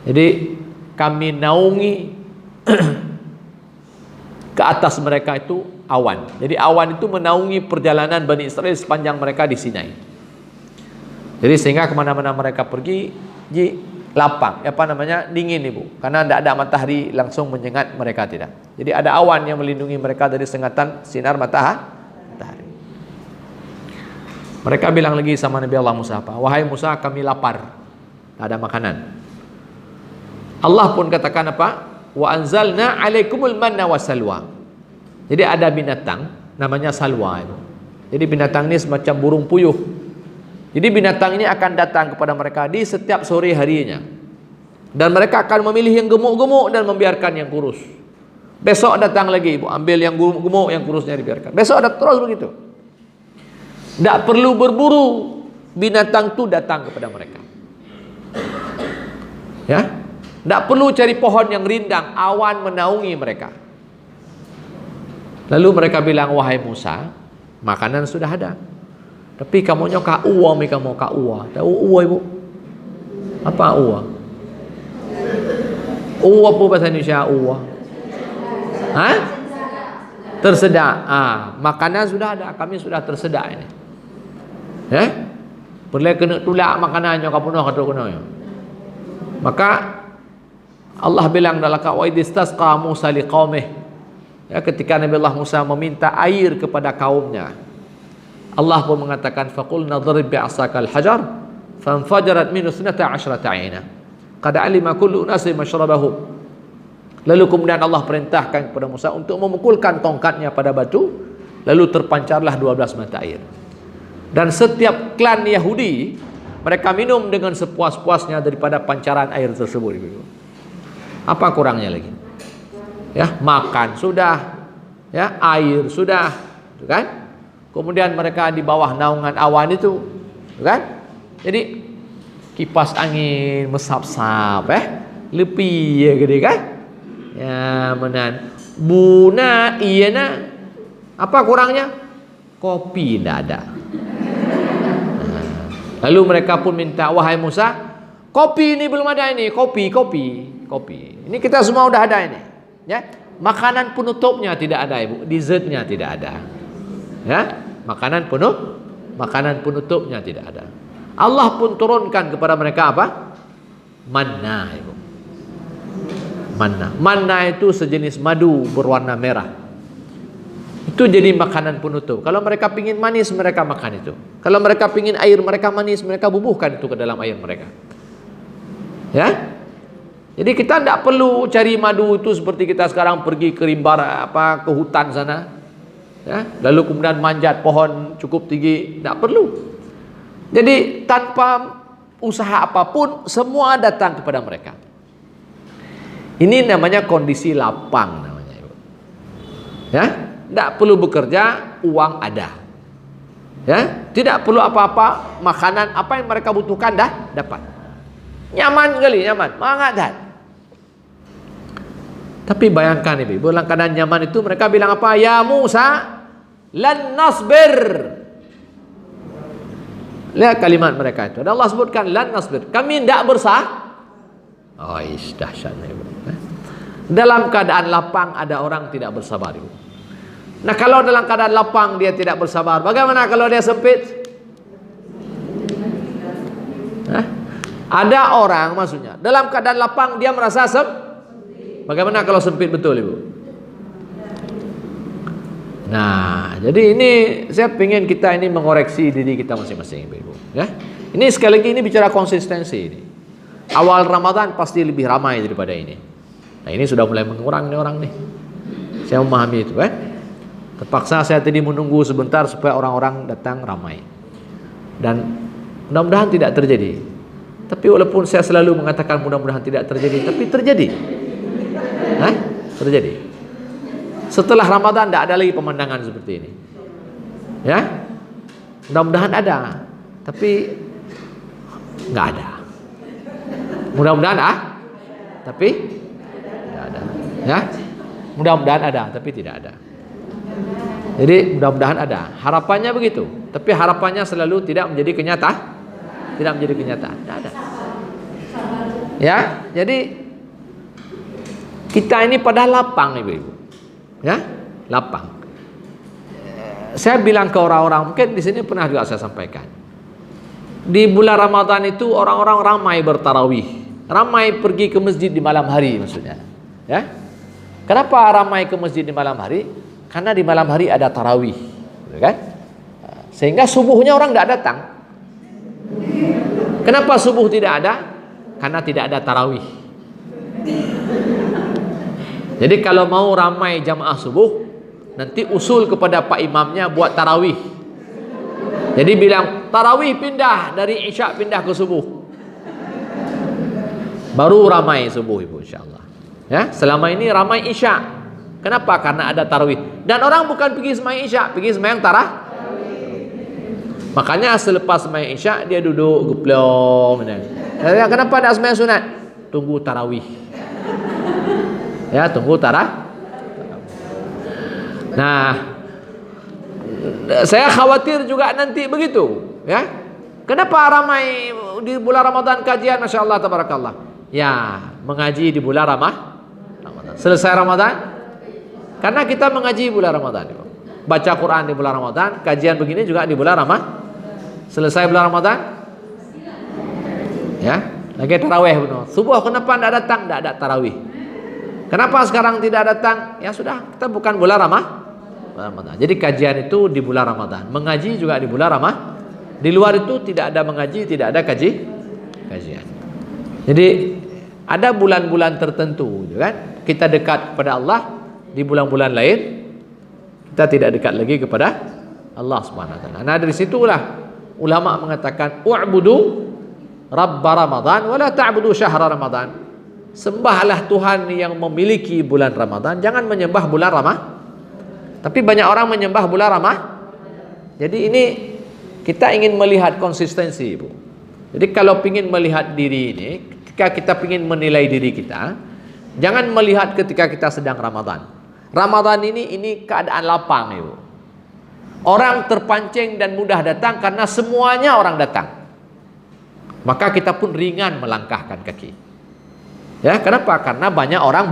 jadi kami naungi ke atas mereka itu awan. Jadi awan itu menaungi perjalanan Bani Israel sepanjang mereka di Sinai. Jadi sehingga kemana-mana mereka pergi, lapang, dingin, ibu, karena tidak ada matahari langsung menyengat mereka, tidak. Jadi ada awan yang melindungi mereka dari sengatan sinar matahari. Mereka bilang lagi sama Nabi Allah Musa, wahai Musa, kami lapar, tak ada makanan. Allah pun katakan apa? Wa anzalna alaikumul manna wassalwa. Jadi ada binatang namanya salwa, ibu. Jadi binatang ini semacam burung puyuh. Jadi binatang ini akan datang kepada mereka di setiap sore harinya. Dan mereka akan memilih yang gemuk-gemuk dan membiarkan yang kurus. Besok datang lagi, ibu, ambil yang gemuk, yang kurusnya dibiarkan. Besok ada terus begitu. Tidak perlu berburu, binatang itu datang kepada mereka. Ya, tidak perlu cari pohon yang rindang, awan menaungi mereka. Lalu mereka bilang, wahai Musa, makanan sudah ada. Tapi kamu nyoka uwa, mereka mau ka uwa. Tahu uwa, ibu? Apa uwa? Uwa apa bahasa Indonesia uwa? Hah? Tersedak. Makanan sudah ada, kami sudah tersedak ini. Ya? Perlu kena tulak makanannya kamu nak kata kena. Maka Allah bilang dalam wa idistasqa Musa liqaumih. Ya, ketika Nabi Allah Musa meminta air kepada kaumnya, Allah pun mengatakan faqulna dhrib bi'asakal hajar fanfajarat minhu 12 'ayna qad 'alima kullu unasin mashrabahum. Lalu kemudian Allah perintahkan kepada Musa untuk memukulkan tongkatnya pada batu, lalu terpancarlah 12 mata air. Dan setiap klan Yahudi mereka minum dengan sepuas-puasnya daripada pancaran air tersebut. Apa kurangnya lagi? Ya, makan sudah, ya, air sudah, kan? Kemudian mereka di bawah naungan awan itu, kan? Jadi kipas angin mesap-sap, lepi ya gede kan? Ya menan. Buna iyana. Apa kurangnya? Kopi tidak ada. Lalu mereka pun minta, wahai Musa, kopi ini belum ada ini, kopi. Ini kita semua udah ada ini. Ya, makanan penutupnya tidak ada, Ibu. Dessertnya tidak ada. Ya, makanan penutupnya tidak ada. Allah pun turunkan kepada mereka apa? Manna, Ibu. Manna itu sejenis madu berwarna merah. Itu jadi makanan penutup. Kalau mereka pingin manis, mereka makan itu. Kalau mereka pingin air, mereka manis, mereka bubuhkan itu ke dalam air mereka. Ya. Jadi kita tidak perlu cari madu itu seperti kita sekarang pergi ke rimbar ke hutan sana. Ya, lalu kemudian manjat pohon cukup tinggi, tidak perlu. Jadi tanpa usaha apapun semua datang kepada mereka. Ini namanya kondisi lapang namanya, Ibu. Ya, tidak perlu bekerja, uang ada. Ya, tidak perlu apa-apa, makanan apa yang mereka butuhkan dah dapat. Nyaman kali, nyaman, banget dah. Tapi bayangkan Ibu, dalam keadaan nyaman itu mereka bilang apa? Ya Musa, lan nasbir. Lihat kalimat mereka itu. Dan Allah sebutkan lan nasbir. Kami tidak bersah. Oh, dahsyatnya Ibu. Dalam keadaan lapang ada orang tidak bersabar, Ibu. Nah, kalau dalam keadaan lapang dia tidak bersabar, bagaimana kalau dia sempit? Ada orang maksudnya dalam keadaan lapang dia merasa bagaimana kalau sempit betul, Ibu? Nah, jadi ini saya ingin kita ini mengoreksi diri kita masing-masing, Ibu. Ya, ini sekali lagi ini bicara konsistensi ini. Awal Ramadan pasti lebih ramai daripada ini. Nah, ini sudah mulai mengurang nih orang nih. Saya memahami itu, Terpaksa saya tadi menunggu sebentar supaya orang-orang datang ramai. Dan mudah-mudahan tidak terjadi. Tapi walaupun saya selalu mengatakan mudah-mudahan tidak terjadi, tapi terjadi. Terjadi. Setelah Ramadan tidak ada lagi pemandangan seperti ini. Ya, mudah-mudahan ada, tapi nggak ada. Mudah-mudahan tapi tidak ada. Ya, mudah-mudahan ada, tapi tidak ada. Jadi mudah-mudahan ada. Harapannya begitu, tapi harapannya selalu tidak menjadi kenyataan. Tidak menjadi kenyataan. Tidak ada. Ya, jadi kita ini pada lapang, Ibu-ibu. Ya, lapang. Saya bilang ke orang-orang, mungkin di sini pernah juga saya sampaikan. Di bulan Ramadan itu orang-orang ramai bertarawih, ramai pergi ke masjid di malam hari maksudnya. Ya, kenapa ramai ke masjid di malam hari? Karena di malam hari ada tarawih, kan? Sehingga subuhnya orang tidak datang. Kenapa subuh tidak ada? Karena tidak ada tarawih. Jadi kalau mau ramai jamaah subuh, nanti usul kepada Pak Imamnya buat tarawih. Jadi bilang tarawih pindah dari isya pindah ke subuh. Baru ramai subuh, Ibu, insyaallah. Ya, selama ini ramai isya. Kenapa? Karena ada tarawih. Dan orang bukan pergi sembahyang isya, pergi sembahyang tarawih. Makanya selepas sembahyang isya dia duduk geplong. Kenapa tidak sembahyang sunat? Tunggu tarawih. Ya, tunggu tarawih. Nah, saya khawatir juga nanti begitu, ya. Kenapa ramai di bulan Ramadan kajian, Masya Allah, tabarakallah. Ya, mengaji di bulan Ramadan. Selesai Ramadan, karena kita mengaji bulan Ramadan, baca Quran di bulan Ramadan, kajian begini juga di bulan Ramadan. Selesai bulan Ramadan, ya, lagi tarawih benar. Subuh kenapa tidak datang? Tidak ada tarawih. Kenapa sekarang tidak datang? Ya sudah, kita bukan bulan Ramadan. Jadi kajian itu di bulan Ramadan, mengaji juga di bulan Ramadan. Di luar itu tidak ada mengaji, tidak ada kajian. Jadi ada bulan-bulan tertentu, kan? Kita dekat kepada Allah. Di bulan-bulan lain kita tidak dekat lagi kepada Allah Subhanahu wa taala. Nah, dari situlah ulama mengatakan u'budu Rabb Ramadan wa la ta'budu syahra Ramadan. Sembahlah Tuhan yang memiliki bulan Ramadan, jangan menyembah bulan Ramadan. Tapi banyak orang menyembah bulan Ramadan. Jadi ini kita ingin melihat konsistensi, Ibu. Jadi kalau ingin melihat diri ini, ketika kita ingin menilai diri kita, jangan melihat ketika kita sedang Ramadan. Ramadan ini keadaan lapang, Ibu. Orang terpancing dan mudah datang karena semuanya orang datang. Maka kita pun ringan melangkahkan kaki. Ya, kenapa? Karena banyak orang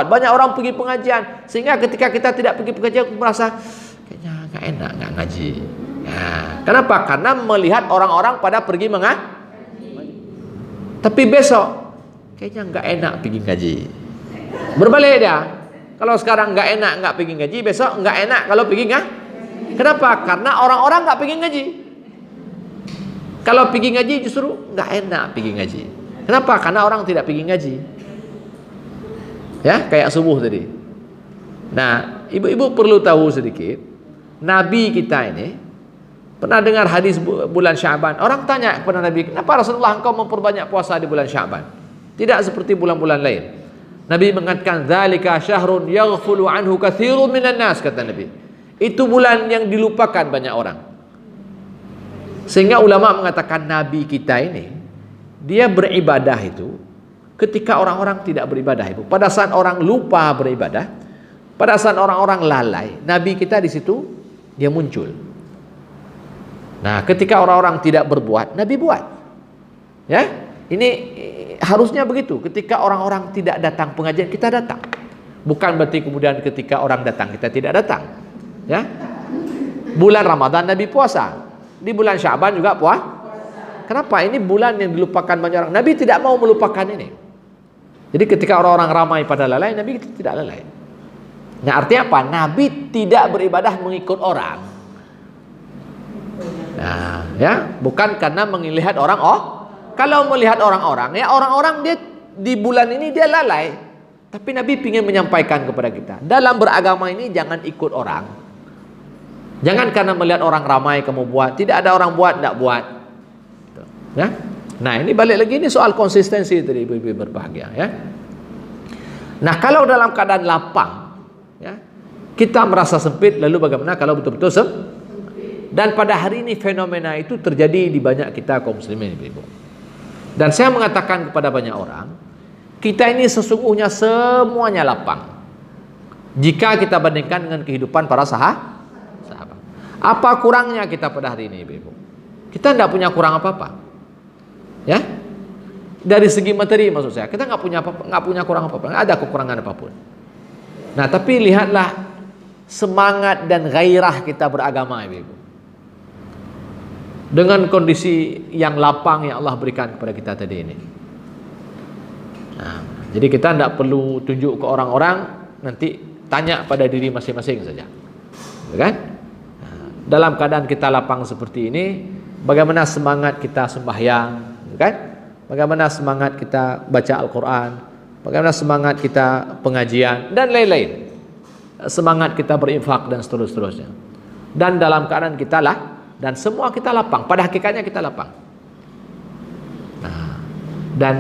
banyak orang pergi pengajian, sehingga ketika kita tidak pergi pengajian merasa kayaknya nggak enak nggak ngaji. Nah, kenapa? Karena melihat orang-orang pada pergi mengaji. Tapi besok kayaknya nggak enak pergi ngaji. Berbalik dia. Kalau sekarang nggak enak nggak pergi ngaji, besok nggak enak kalau pergi ngaji. Kenapa? Karena orang-orang nggak pergi ngaji. Kalau pergi ngaji justru nggak enak pergi ngaji. Kenapa? Karena orang tidak pergi ngaji. Ya, kayak subuh tadi. Nah, ibu-ibu perlu tahu sedikit. Nabi kita ini pernah dengar hadis bulan Sya'ban. Orang tanya kepada Nabi, kenapa Rasulullah engkau memperbanyak puasa di bulan Sya'ban? Tidak seperti bulan-bulan lain. Nabi mengatakan, "Dzalika syahrun yaghfulu anhu katsirun minan nas," kata Nabi. Itu bulan yang dilupakan banyak orang. Sehingga ulama mengatakan Nabi kita ini dia beribadah itu ketika orang-orang tidak beribadah, Ibu. Pada saat orang lupa beribadah, pada saat orang-orang lalai, Nabi kita di situ dia muncul. Nah, ketika orang-orang tidak berbuat, Nabi buat. Ya, ini harusnya begitu. Ketika orang-orang tidak datang pengajian, kita datang. Bukan berarti kemudian ketika orang datang kita tidak datang. Ya, bulan Ramadan Nabi puasa, di bulan Sya'ban juga puasa. Kenapa? Ini bulan yang dilupakan banyak orang. Nabi tidak mau melupakan ini. Jadi ketika orang-orang ramai pada lalai, Nabi tidak lalai. Nah, artinya apa? Nabi tidak beribadah mengikut orang. Nah, ya, bukan karena melihat orang. Kalau melihat orang-orang, ya orang-orang dia di bulan ini dia lalai. Tapi Nabi ingin menyampaikan kepada kita, dalam beragama ini jangan ikut orang. Jangan karena melihat orang ramai kamu buat. Tidak ada orang buat, tidak buat. Ya? Nah, ini balik lagi, ini soal konsistensi tadi, ibu-ibu berbahagia, ya. Nah, kalau dalam keadaan lapang, ya, kita merasa sempit, lalu bagaimana kalau betul-betul sempit? Dan pada hari ini fenomena itu terjadi di banyak kita kaum muslimin, ibu-ibu. Dan saya mengatakan kepada banyak orang, kita ini sesungguhnya semuanya lapang. Jika kita bandingkan dengan kehidupan para sahabat. Apa kurangnya kita pada hari ini, ibu-ibu? Kita tidak punya kurang apa-apa. Ya, dari segi materi maksud saya, kita nggak punya kurang apa-apa, nggak ada kekurangan apapun. Nah, tapi lihatlah semangat dan gairah kita beragama, ibu. Dengan kondisi yang lapang yang Allah berikan kepada kita tadi ini. Nah, jadi kita tidak perlu tunjuk ke orang-orang, nanti tanya pada diri masing-masing saja, kan? Nah, dalam keadaan kita lapang seperti ini, bagaimana semangat kita sembahyang? Kan? Bagaimana semangat kita baca Al-Quran, bagaimana semangat kita pengajian, dan lain-lain. Semangat kita berinfak dan seterusnya. Dan dalam keadaan kita dan semua kita lapang. Pada hakikatnya kita lapang. Nah, dan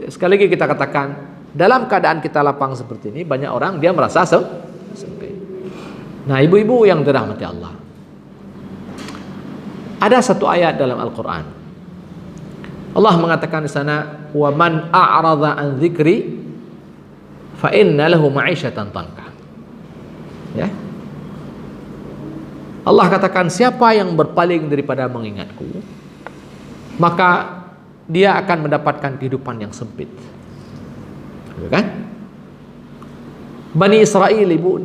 sekali lagi kita katakan, dalam keadaan kita lapang seperti ini, banyak orang dia merasa sempit. Nah, ibu-ibu yang dirahmati Allah, ada satu ayat dalam Al-Quran. Allah mengatakan di sana, "Wa man a'radha an dzikri fa inna lahu ma'isyatan dhanka." Ya. Allah katakan, siapa yang berpaling daripada mengingatku, maka dia akan mendapatkan kehidupan yang sempit. Kan? Bani Israel, ibu,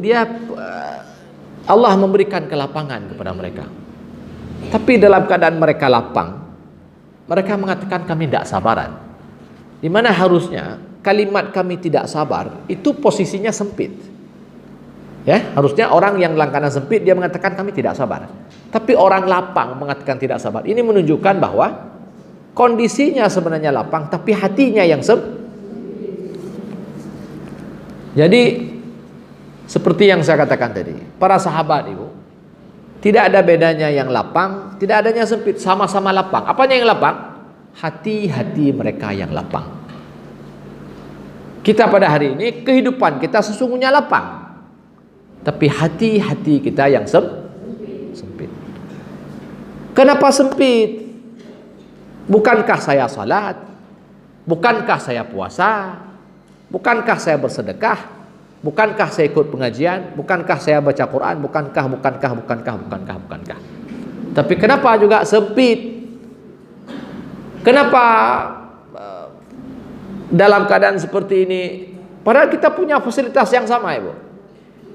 Allah memberikan kelapangan kepada mereka. Tapi dalam keadaan mereka lapang, mereka mengatakan kami tidak sabaran. Di mana harusnya kalimat kami tidak sabar itu posisinya sempit. Ya, harusnya orang yang dalam keadaan sempit dia mengatakan kami tidak sabar. Tapi orang lapang mengatakan tidak sabar. Ini menunjukkan bahwa kondisinya sebenarnya lapang, tapi hatinya yang sempit. Jadi seperti yang saya katakan tadi, para sahabat, ibu, Tidak ada bedanya yang lapang, tidak adanya sempit, sama-sama lapang. Apanya yang lapang? Hati-hati mereka yang lapang. Kita pada hari ini, kehidupan kita sesungguhnya lapang, tapi hati-hati kita yang sempit. Kenapa sempit? Bukankah saya salat? Bukankah saya puasa? Bukankah saya bersedekah? Bukankah saya ikut pengajian? Bukankah saya baca Quran? Bukankah? Tapi kenapa juga sempit? Kenapa dalam keadaan seperti ini? Padahal kita punya fasilitas yang sama, Ibu.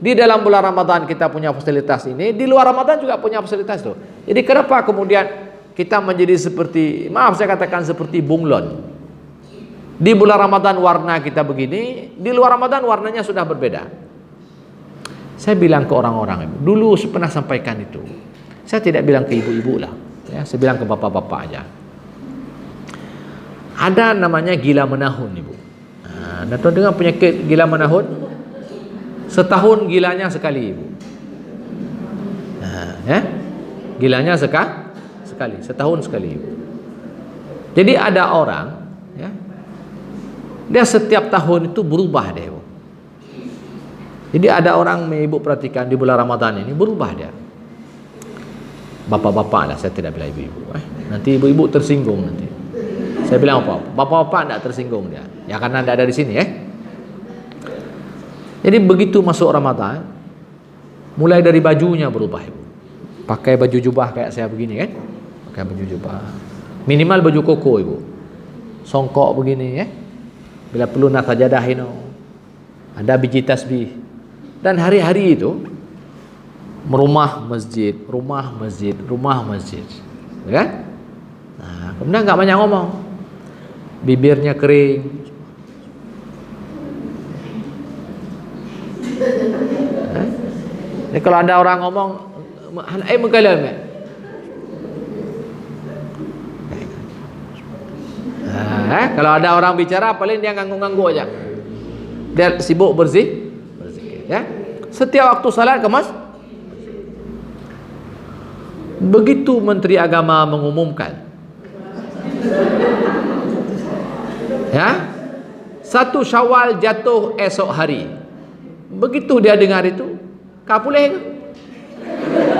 Di dalam bulan Ramadan kita punya fasilitas ini, di luar Ramadan juga punya fasilitas itu. Jadi kenapa kemudian kita menjadi seperti, maaf saya katakan seperti bunglon? Di bulan Ramadan warna kita begini, di luar Ramadan warnanya sudah berbeda. Saya bilang ke orang-orang, dulu saya pernah sampaikan itu. Saya tidak bilang ke ibu-ibu lah, ya, saya bilang ke bapak-bapak aja. Ada namanya gila menahun, Ibu. Nah, tuan dengar penyakit gila menahun? Setahun gilanya sekali, Ibu. Nah, ya? Gilanya sekali, setahun sekali, Ibu. Jadi ada orang, ya, dia setiap tahun itu berubah dia, Ibu. Jadi ada orang, Ibu perhatikan di bulan Ramadan ini berubah dia. Bapak-bapak lah, saya tidak bilang ibu-ibu. Nanti ibu-ibu tersinggung nanti. Saya bilang apa? Bapak-bapak tidak tersinggung dia. Ya karena tidak ada di sini, Jadi begitu masuk Ramadan, mulai dari bajunya berubah, Ibu. Pakai baju jubah kayak saya begini, kan? Pakai baju jubah. Minimal baju koko, Ibu. Songkok begini, Bila perlu nak sajadah ini, ada biji tasbih. Dan hari-hari itu merumah masjid, rumah masjid, rumah masjid, kan? Nah, kemudian nggak banyak ngomong, bibirnya kering. Jadi kalau ada orang ngomong, mengkalam, kalau ada orang bicara, paling dia nganggu-nganggu aja. Dia sibuk berzikir, ya. Setiap waktu salat kemas. Begitu Menteri Agama mengumumkan, ya, 1 Syawal jatuh esok hari. Begitu dia dengar itu, kapuleh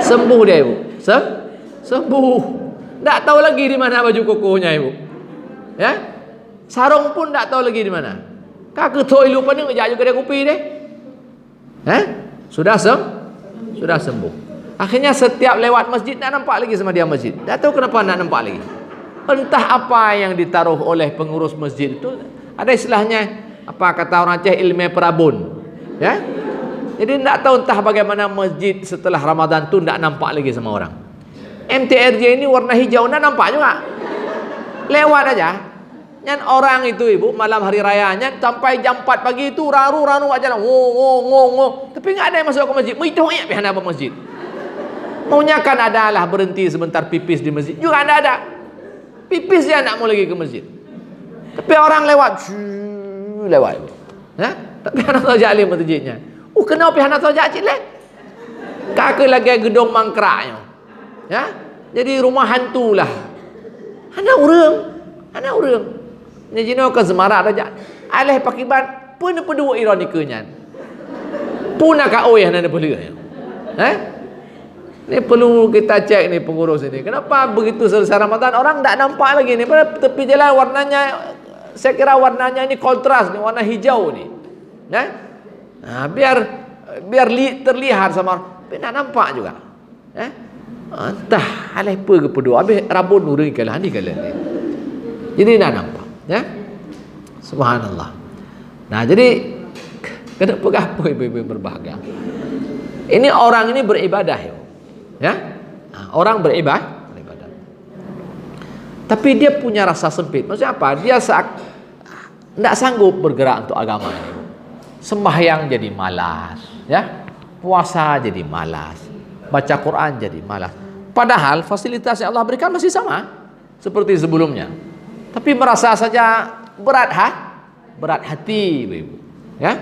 sembuh dia, Ibu. Sembuh. Tak tahu lagi di mana baju kokohnya, Ibu. Ya, sarung pun tak tahu lagi di mana. Kak ketoi lupa ni ngejak kedai kopi deh. Sudah sembuh. Akhirnya setiap lewat masjid tak nampak lagi sama dia masjid. Tak tahu kenapa tak nampak lagi. Entah apa yang ditaruh oleh pengurus masjid itu. Ada istilahnya, apa kata orang Aceh, ilmu perabun. Ya. Jadi tak tahu entah bagaimana masjid setelah Ramadan tu tak nampak lagi sama orang. MTRJ ini warna hijau tak nampak juga. Lewat aja. Nyan orang itu, Ibu, malam hari rayanya sampai jam 4 pagi itu raru aja lah, ngong. Tapi enggak ada yang masuk ke masjid. Itu ya pihak apa masjid. Maunya kan adalah berhenti sebentar pipis di masjid. Juga ada. Pipis dia nak mau lagi ke masjid. Tapi orang lewat, lewat. Ya? Tapi anak saja alim masjidnya. Kenapa pihak anak saja cik leh? Kakek lagi gedung mangkraknya. Ya? Jadi rumah hantu lah. Anak urang. Ni jino ke semarak aja. Aleh pakiban pun pedua ironikanya. Puna ka oyah nana perlu. Ni perlu kita cek ni pengurus ini. Kenapa begitu selesai Ramadan orang tak nampak lagi ni? Pada tepi jalan warnanya, saya kira warnanya ini kontras ni, warna hijau ni. Biar terlihat sama, tapi tak nampak juga. Entah alih apa ke pedua. Habis rabun urang kalah ni kalah ni. Jadi tak nampak, ya. Subhanallah. Nah, jadi kenapa apa ibu-ibu berbahagia? Ini orang ini beribadah, ya. Orang beribadah. Tapi dia punya rasa sempit. Maksudnya apa? Dia tidak sanggup bergerak untuk agama ini. Sembahyang jadi malas, ya. Puasa jadi malas. Baca Quran jadi malas. Padahal fasilitas yang Allah berikan masih sama seperti sebelumnya. Tapi merasa saja berat hati, Ibu. Ya.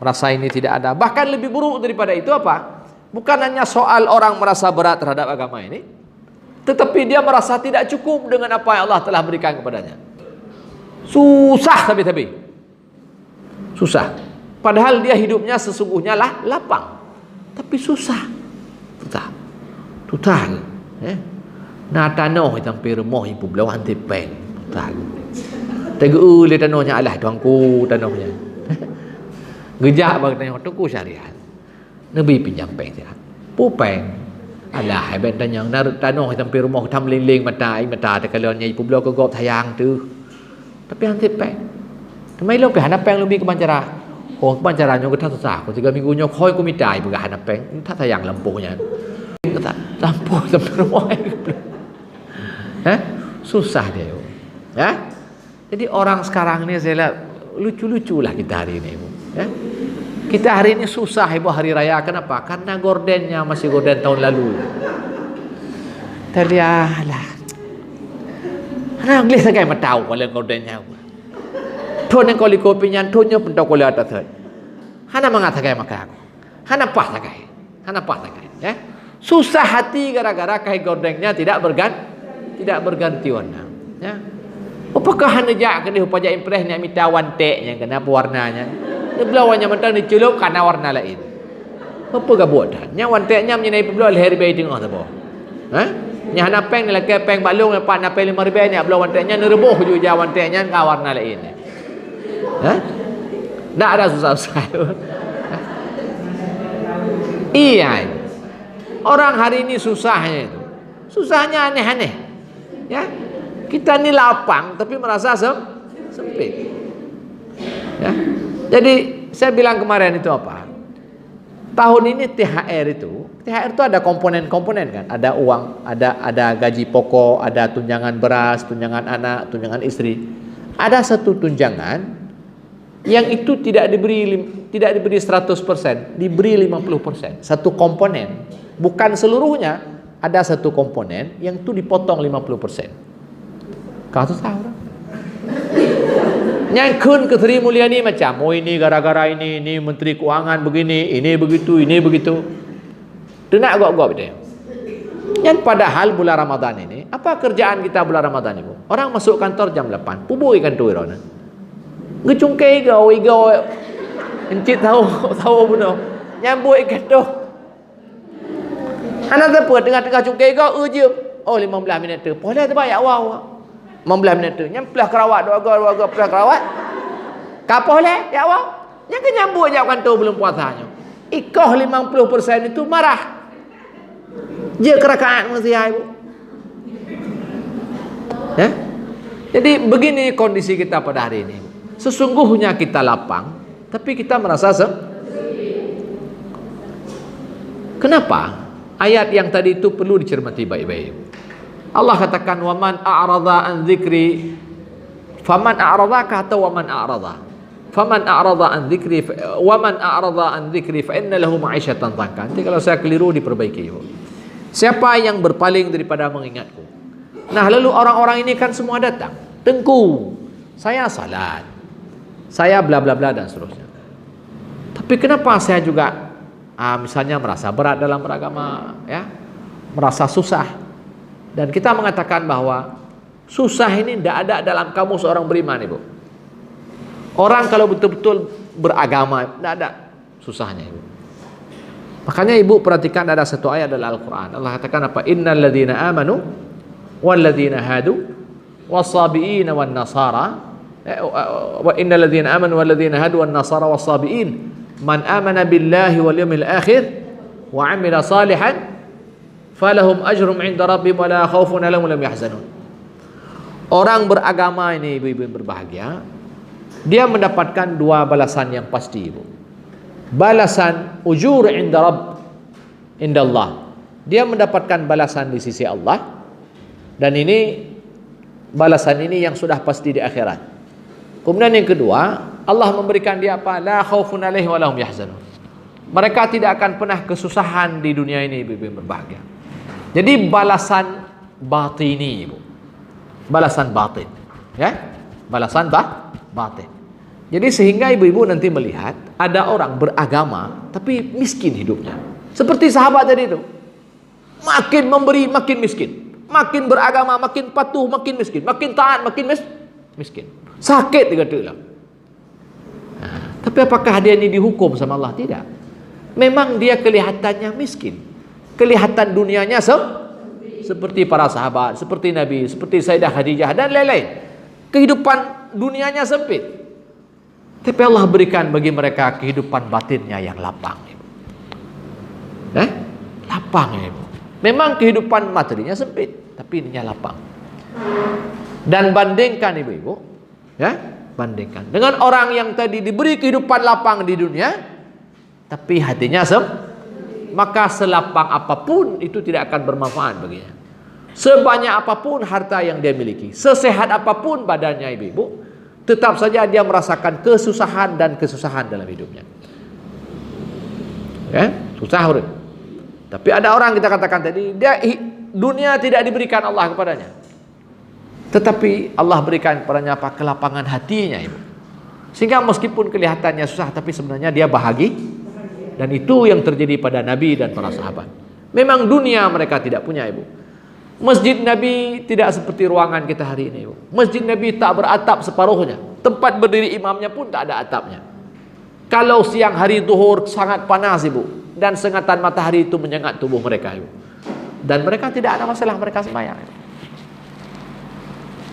Merasa ini tidak ada. Bahkan lebih buruk daripada itu apa? Bukan hanya soal orang merasa berat terhadap agama ini, tetapi dia merasa tidak cukup dengan apa yang Allah telah berikan kepadanya. Susah tapi susah. Padahal dia hidupnya sesungguhnya lah lapang, tapi susah. Tutah. Nah tanah sampai rumah ibu belau hanti pen. Tutah. Tegu le tanahnya alah tuanku tanahnya. Gejak bagi tanah tuanku syariat. Nabi pinjam peng dia. Pu peng. Alah hai ben tanyang tanah sampai rumah tham ling-ling mataแต่ kalau nya ibu belau ke gop tayang tu. Tapi hanti peng. Thamai lo pe hana peng lebih ke bancara. Oh ke bancara nyo ke tha susah ko 3 minggu nyo khoi ko mi dai bu ga hana peng. Tha tayang lampuhnya. Lampuh sampai rumah. Susah dia. Ya. Jadi orang sekarang ini saya lihat lucu-lucu lah kita hari ini, Ibu. Ya. Kita hari ini susah, Ibu, hari raya. Kenapa? Karena gordennya masih gorden tahun lalu. Kita lihat lah. Karena Inggris saya tak tahu kalau gordennya. Tuan yang kali kopinya, tuannya pun tahu kalau ada tu. Hana mengatakan maka aku. Hana pas sakai. Ya. Susah hati gara-gara kai gordennya tidak berganti warna. Ya. Apakah hanya jak kena upaya impress nak minta wanteknya kenapa warnanya? Dia belawanya mentang dicelup karena warna lain. Apa gak buat dah? Nya wanteknya menyinai belau leher bayi tengah tu. Nya hana peng ni laki peng balung lepas nak peng 5,000 ni belau wanteknya nerebuh juga wanteknya ka warna lain. Tak ada susah-susah. Iya. Orang hari ini susahnya itu. Susahnya aneh-aneh. Ya. Kita ni lapang tapi merasa sempit. Ya. Jadi saya bilang kemarin itu apa? Tahun ini THR itu ada komponen-komponen kan? Ada uang, ada gaji pokok, ada tunjangan beras, tunjangan anak, tunjangan istri. Ada satu tunjangan yang itu tidak diberi 100%, diberi 50%. Satu komponen, bukan seluruhnya. Ada satu komponen yang itu dipotong 50%. Kau tahu tak? Yang kun ke Sri Mulyani macam, oh ini gara-gara ini Menteri Keuangan begini, ini begitu. Dia nak gop-gop dia. Yang padahal bulan Ramadan ini, apa kerjaan kita bulan Ramadan ini? Orang masuk kantor jam 8, pubui kan tu irona. Ngecungkai igau, encik tahu benar. Nyambut ikan tu. Anak tepat tengah-tengah cungkai igau, oh 15 minit tu. Boleh tu baik awal. 15 minit tu. Yang pelah kerawat, dua pelah kerawat. Kapal boleh, ya awal. Yang kenyambut je kan tu belum puasanya. Ikoh 50% itu marah. Dia kerakaat manusia, Ibu. Ya? Jadi begini kondisi kita pada hari ini. Sesungguhnya kita lapang, tapi kita merasa Kenapa? Ayat yang tadi itu perlu dicermati baik-baik. Allah katakan waman a'rada an dzikri faman a'rada atau waman a'rada. Faman a'rada an dzikri waman a'rada an dzikri fa inna lahu ma'isyatan dhanka. Nanti kalau saya keliru diperbaiki. Siapa yang berpaling daripada mengingatku. Nah, lalu orang-orang ini kan semua datang. Tengku, saya salat. Saya bla bla bla dan seterusnya. Tapi kenapa saya juga misalnya merasa berat dalam beragama, ya? Merasa susah. Dan kita mengatakan bahwa susah ini tidak ada dalam kamus orang beriman, Ibu. Orang kalau betul-betul beragama, tidak ada susahnya, Ibu. Makanya Ibu perhatikan ada satu ayat dalam Al-Quran. Allah katakan apa? Innal ladzina amanu wal ladzina hadu was-sabiin wan nasara wa innal ladzina amanu wal ladzina hadu wan nasara was-sabiin man amana billahi wal yawmil akhir wa 'amila salihan falahum ajrum 'inda rabbihim wa la khaufun 'alaihim wa la hum yahzanun. Orang beragama ini, ibu-ibu yang berbahagia, dia mendapatkan dua balasan yang pasti, Ibu. Balasan ujur 'inda Allah. Dia mendapatkan balasan di sisi Allah, dan ini balasan ini yang sudah pasti di akhirat. Kemudian yang kedua, Allah memberikan dia apa? La khaufun 'alaihim wa la hum yahzanun. Mereka tidak akan pernah kesusahan di dunia ini, ibu-ibu yang berbahagia. Jadi balasan batini, Ibu. Balasan batin. Ya? Balasan batin. Jadi sehingga ibu-ibu nanti melihat ada orang beragama tapi miskin hidupnya. Seperti sahabat tadi itu. Makin memberi, makin miskin. Makin beragama, makin patuh, makin miskin. Makin taat, makin miskin. Sakit dia kata lah. Tapi apakah dia ini dihukum sama Allah? Tidak. Memang dia kelihatannya miskin. Kelihatan dunianya seperti para sahabat, seperti Nabi, seperti Sayyidah Khadijah dan lain-lain. Kehidupan dunianya sempit. Tapi Allah berikan bagi mereka kehidupan batinnya yang lapang. Lapang ini. Memang kehidupan materinya sempit, tapi ininya lapang. Dan bandingkan ibu-ibu, bandingkan dengan orang yang tadi diberi kehidupan lapang di dunia, tapi hatinya maka selapang apapun itu tidak akan bermanfaat baginya. Sebanyak apapun harta yang dia miliki, sesehat apapun badannya ibu-ibu, tetap saja dia merasakan kesusahan dan kesusahan dalam hidupnya. Susah urip. Tapi ada orang kita katakan tadi, dia dunia tidak diberikan Allah kepadanya. Tetapi Allah berikan kepadanya apa? Kelapangan hatinya ibu. Sehingga meskipun kelihatannya susah, tapi sebenarnya dia bahagia. Dan itu yang terjadi pada Nabi dan para sahabat. Memang dunia mereka tidak punya ibu. Masjid Nabi tidak seperti ruangan kita hari ini ibu. Masjid Nabi tak beratap separuhnya. Tempat berdiri imamnya pun tak ada atapnya. Kalau siang hari zuhur sangat panas ibu, dan sengatan matahari itu menyengat tubuh mereka ibu. Dan mereka tidak ada masalah mereka sembahyang.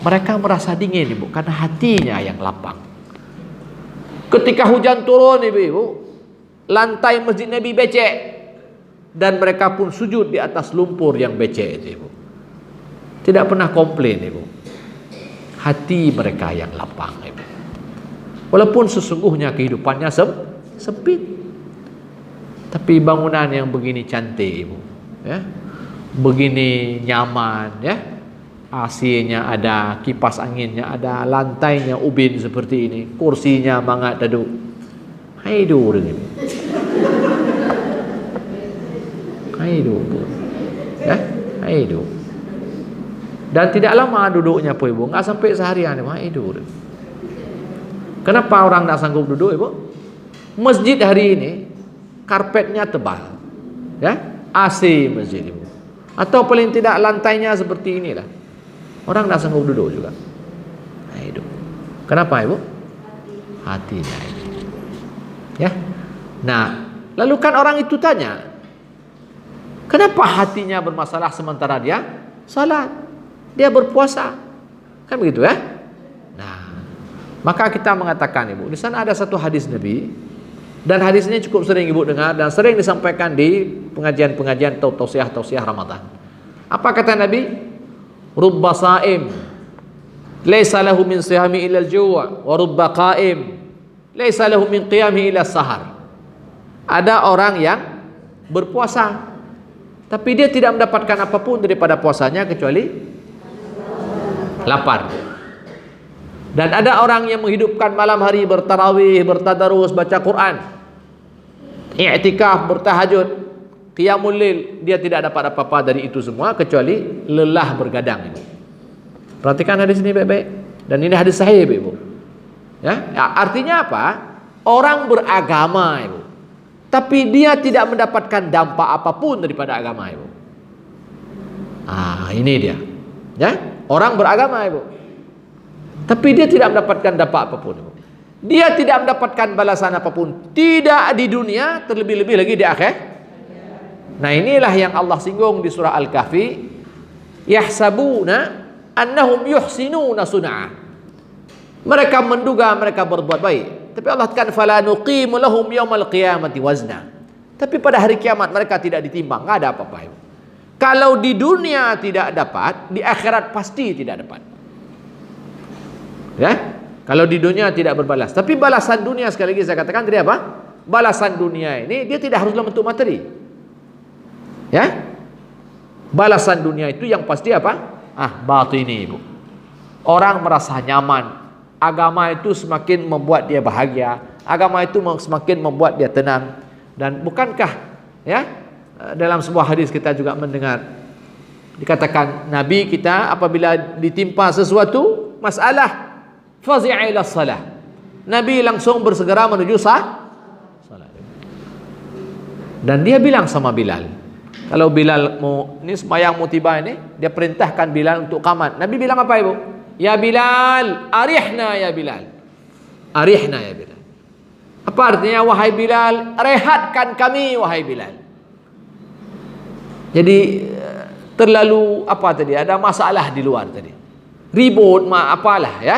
Mereka merasa dingin ibu, karena hatinya yang lapang. Ketika hujan turun ibu, lantai masjid Nabi becek, dan mereka pun sujud di atas lumpur yang becek itu ibu. Tidak pernah komplain ibu. Hati mereka yang lapang ibu. Walaupun sesungguhnya kehidupannya sempit, tapi bangunan yang begini cantik ibu, begini nyaman, AC-nya ada, kipas anginnya ada, lantainya ubin seperti ini, kursinya mangat duduk. Haidu ini. Haidu. Haidu. Dan tidak lama duduknya pun ibu, enggak sampai seharian ibu. Haidu. Kenapa orang tak sanggup duduk ibu? Masjid hari ini karpetnya tebal, AC masjid ibu. Atau paling tidak lantainya seperti inilah. Orang tak sanggup duduk juga. Haidu. Kenapa ibu? Hatinya ibu. Nah, lalu kan orang itu tanya, kenapa hatinya bermasalah sementara dia salat, dia berpuasa, kan begitu ya? Nah, maka kita mengatakan ibu, di sana ada satu hadis Nabi, dan hadis ini cukup sering ibu dengar dan sering disampaikan di pengajian-pengajian atau tausiah Ramadan. Apa kata Nabi? Rubba saim, laisa lahu min siyami illa al-ju' wa rubba qaim, laisa lahu min qiyami illa sahar. Ada orang yang berpuasa, tapi dia tidak mendapatkan apapun daripada puasanya kecuali lapar. Dan ada orang yang menghidupkan malam hari bertarawih, bertadarus, baca Quran, i'tikaf, bertahajud, qiyamul lail, dia tidak dapat apa-apa dari itu semua kecuali lelah bergadang. Perhatikan hadis ini baik-baik, dan ini hadis sahih ibu. Artinya apa? Orang beragama ibu, tapi dia tidak mendapatkan dampak apapun daripada agama ibu. Ini dia. Orang beragama ibu, tapi dia tidak mendapatkan dampak apapun ibu. Dia tidak mendapatkan balasan apapun, tidak di dunia, terlebih-lebih lagi di akhir. Nah, inilah yang Allah singgung di surah Al-Kahfi, yahsabuna annahum yuhsinuna sun'a. Mereka menduga mereka berbuat baik, tapi Allah katakan fala nuqimu lahum yaumal qiyamati wazna. Tapi pada hari kiamat mereka tidak ditimbang, enggak ada apa-apa. Kalau di dunia tidak dapat, di akhirat pasti tidak dapat. Kalau di dunia tidak berbalas, tapi balasan dunia sekali lagi saya katakan tadi apa? Balasan dunia ini dia tidak harus dalam bentuk materi. Balasan dunia itu yang pasti apa? Batini ibu. Orang merasa nyaman. Agama itu semakin membuat dia bahagia. Agama itu semakin membuat dia tenang. Dan bukankah dalam sebuah hadis kita juga mendengar dikatakan Nabi kita apabila ditimpa sesuatu masalah, fazi'a ila salah, Nabi langsung bersegera menuju salat. Dan dia bilang sama Bilal, kalau Bilal mau ini sembahyang mau tiba ini, dia perintahkan Bilal untuk qamat. Nabi bilang apa ibu? Ya Bilal, arihna ya Bilal. Arihna ya Bilal. Apa artinya wahai Bilal, rehatkan kami wahai Bilal. Jadi terlalu apa tadi? Ada masalah di luar tadi. Ribut apalah ya.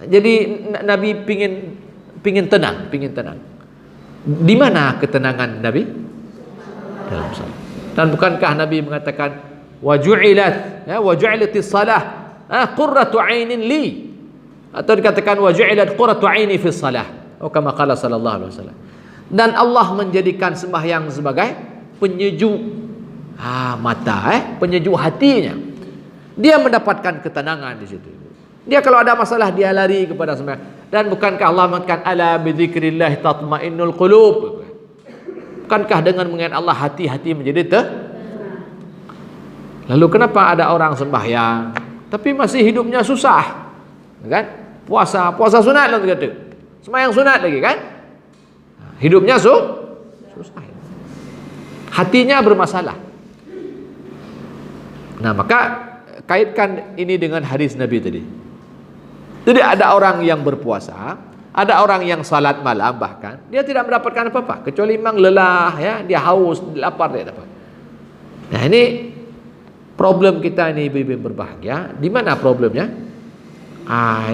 Jadi Nabi pingin tenang, pingin tenang. Di mana ketenangan Nabi? Dalam salat. Dan bukankah Nabi mengatakan waju'ilat ya waju'ilatis salah qurratu 'ainin li, atau dikatakan waju'ilat qurratu 'aini fi salah, atau kama qala sallallahu alaihi wasallam. Dan Allah menjadikan sembahyang sebagai penyejuk mata, penyejuk hatinya. Dia mendapatkan ketenangan di situ. Dia kalau ada masalah dia lari kepada sembahyang. Dan bukankah Allah mengatakan ala bidzikrillah tatmainnul qulub? Bukankah dengan mengingat Allah hati-hati menjadi Lalu kenapa ada orang sembahyang tapi masih hidupnya susah? Kan? Puasa sunat lah kata. Sembahyang sunat lagi kan? Hidupnya susah. Hatinya bermasalah. Nah, maka kaitkan ini dengan hadis Nabi tadi. Jadi ada orang yang berpuasa, ada orang yang salat malam bahkan dia tidak mendapatkan apa-apa kecuali memang lelah ya, dia haus, lapar dia dapat. Nah, ini problem kita ini ibu-ibu berbahagia. Di mana problemnya?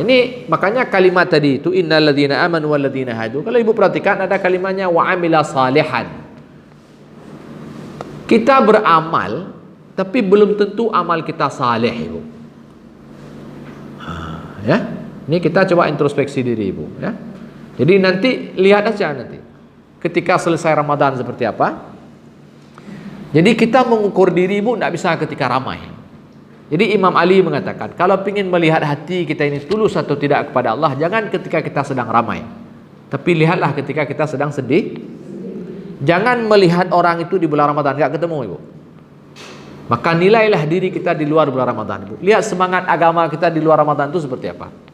Ini makanya kalimat tadi itu innal ladzina amanu wal ladzina hadu. Kalau ibu perhatikan ada kalimatnya wa amila salihan. Kita beramal tapi belum tentu amal kita saleh, ibu. Ya. Ini kita coba introspeksi diri, ibu, ya. Jadi nanti lihat aja nanti ketika selesai Ramadan seperti apa. Jadi kita mengukur diri, ibu, tidak bisa ketika ramai. Jadi Imam Ali mengatakan, kalau ingin melihat hati kita ini tulus atau tidak kepada Allah, jangan ketika kita sedang ramai, tapi lihatlah ketika kita sedang sedih. Jangan melihat orang itu di bulan Ramadan enggak ketemu, ibu. Maka nilailah diri kita di luar bulan Ramadan, ibu. Lihat semangat agama kita di luar Ramadan itu seperti apa.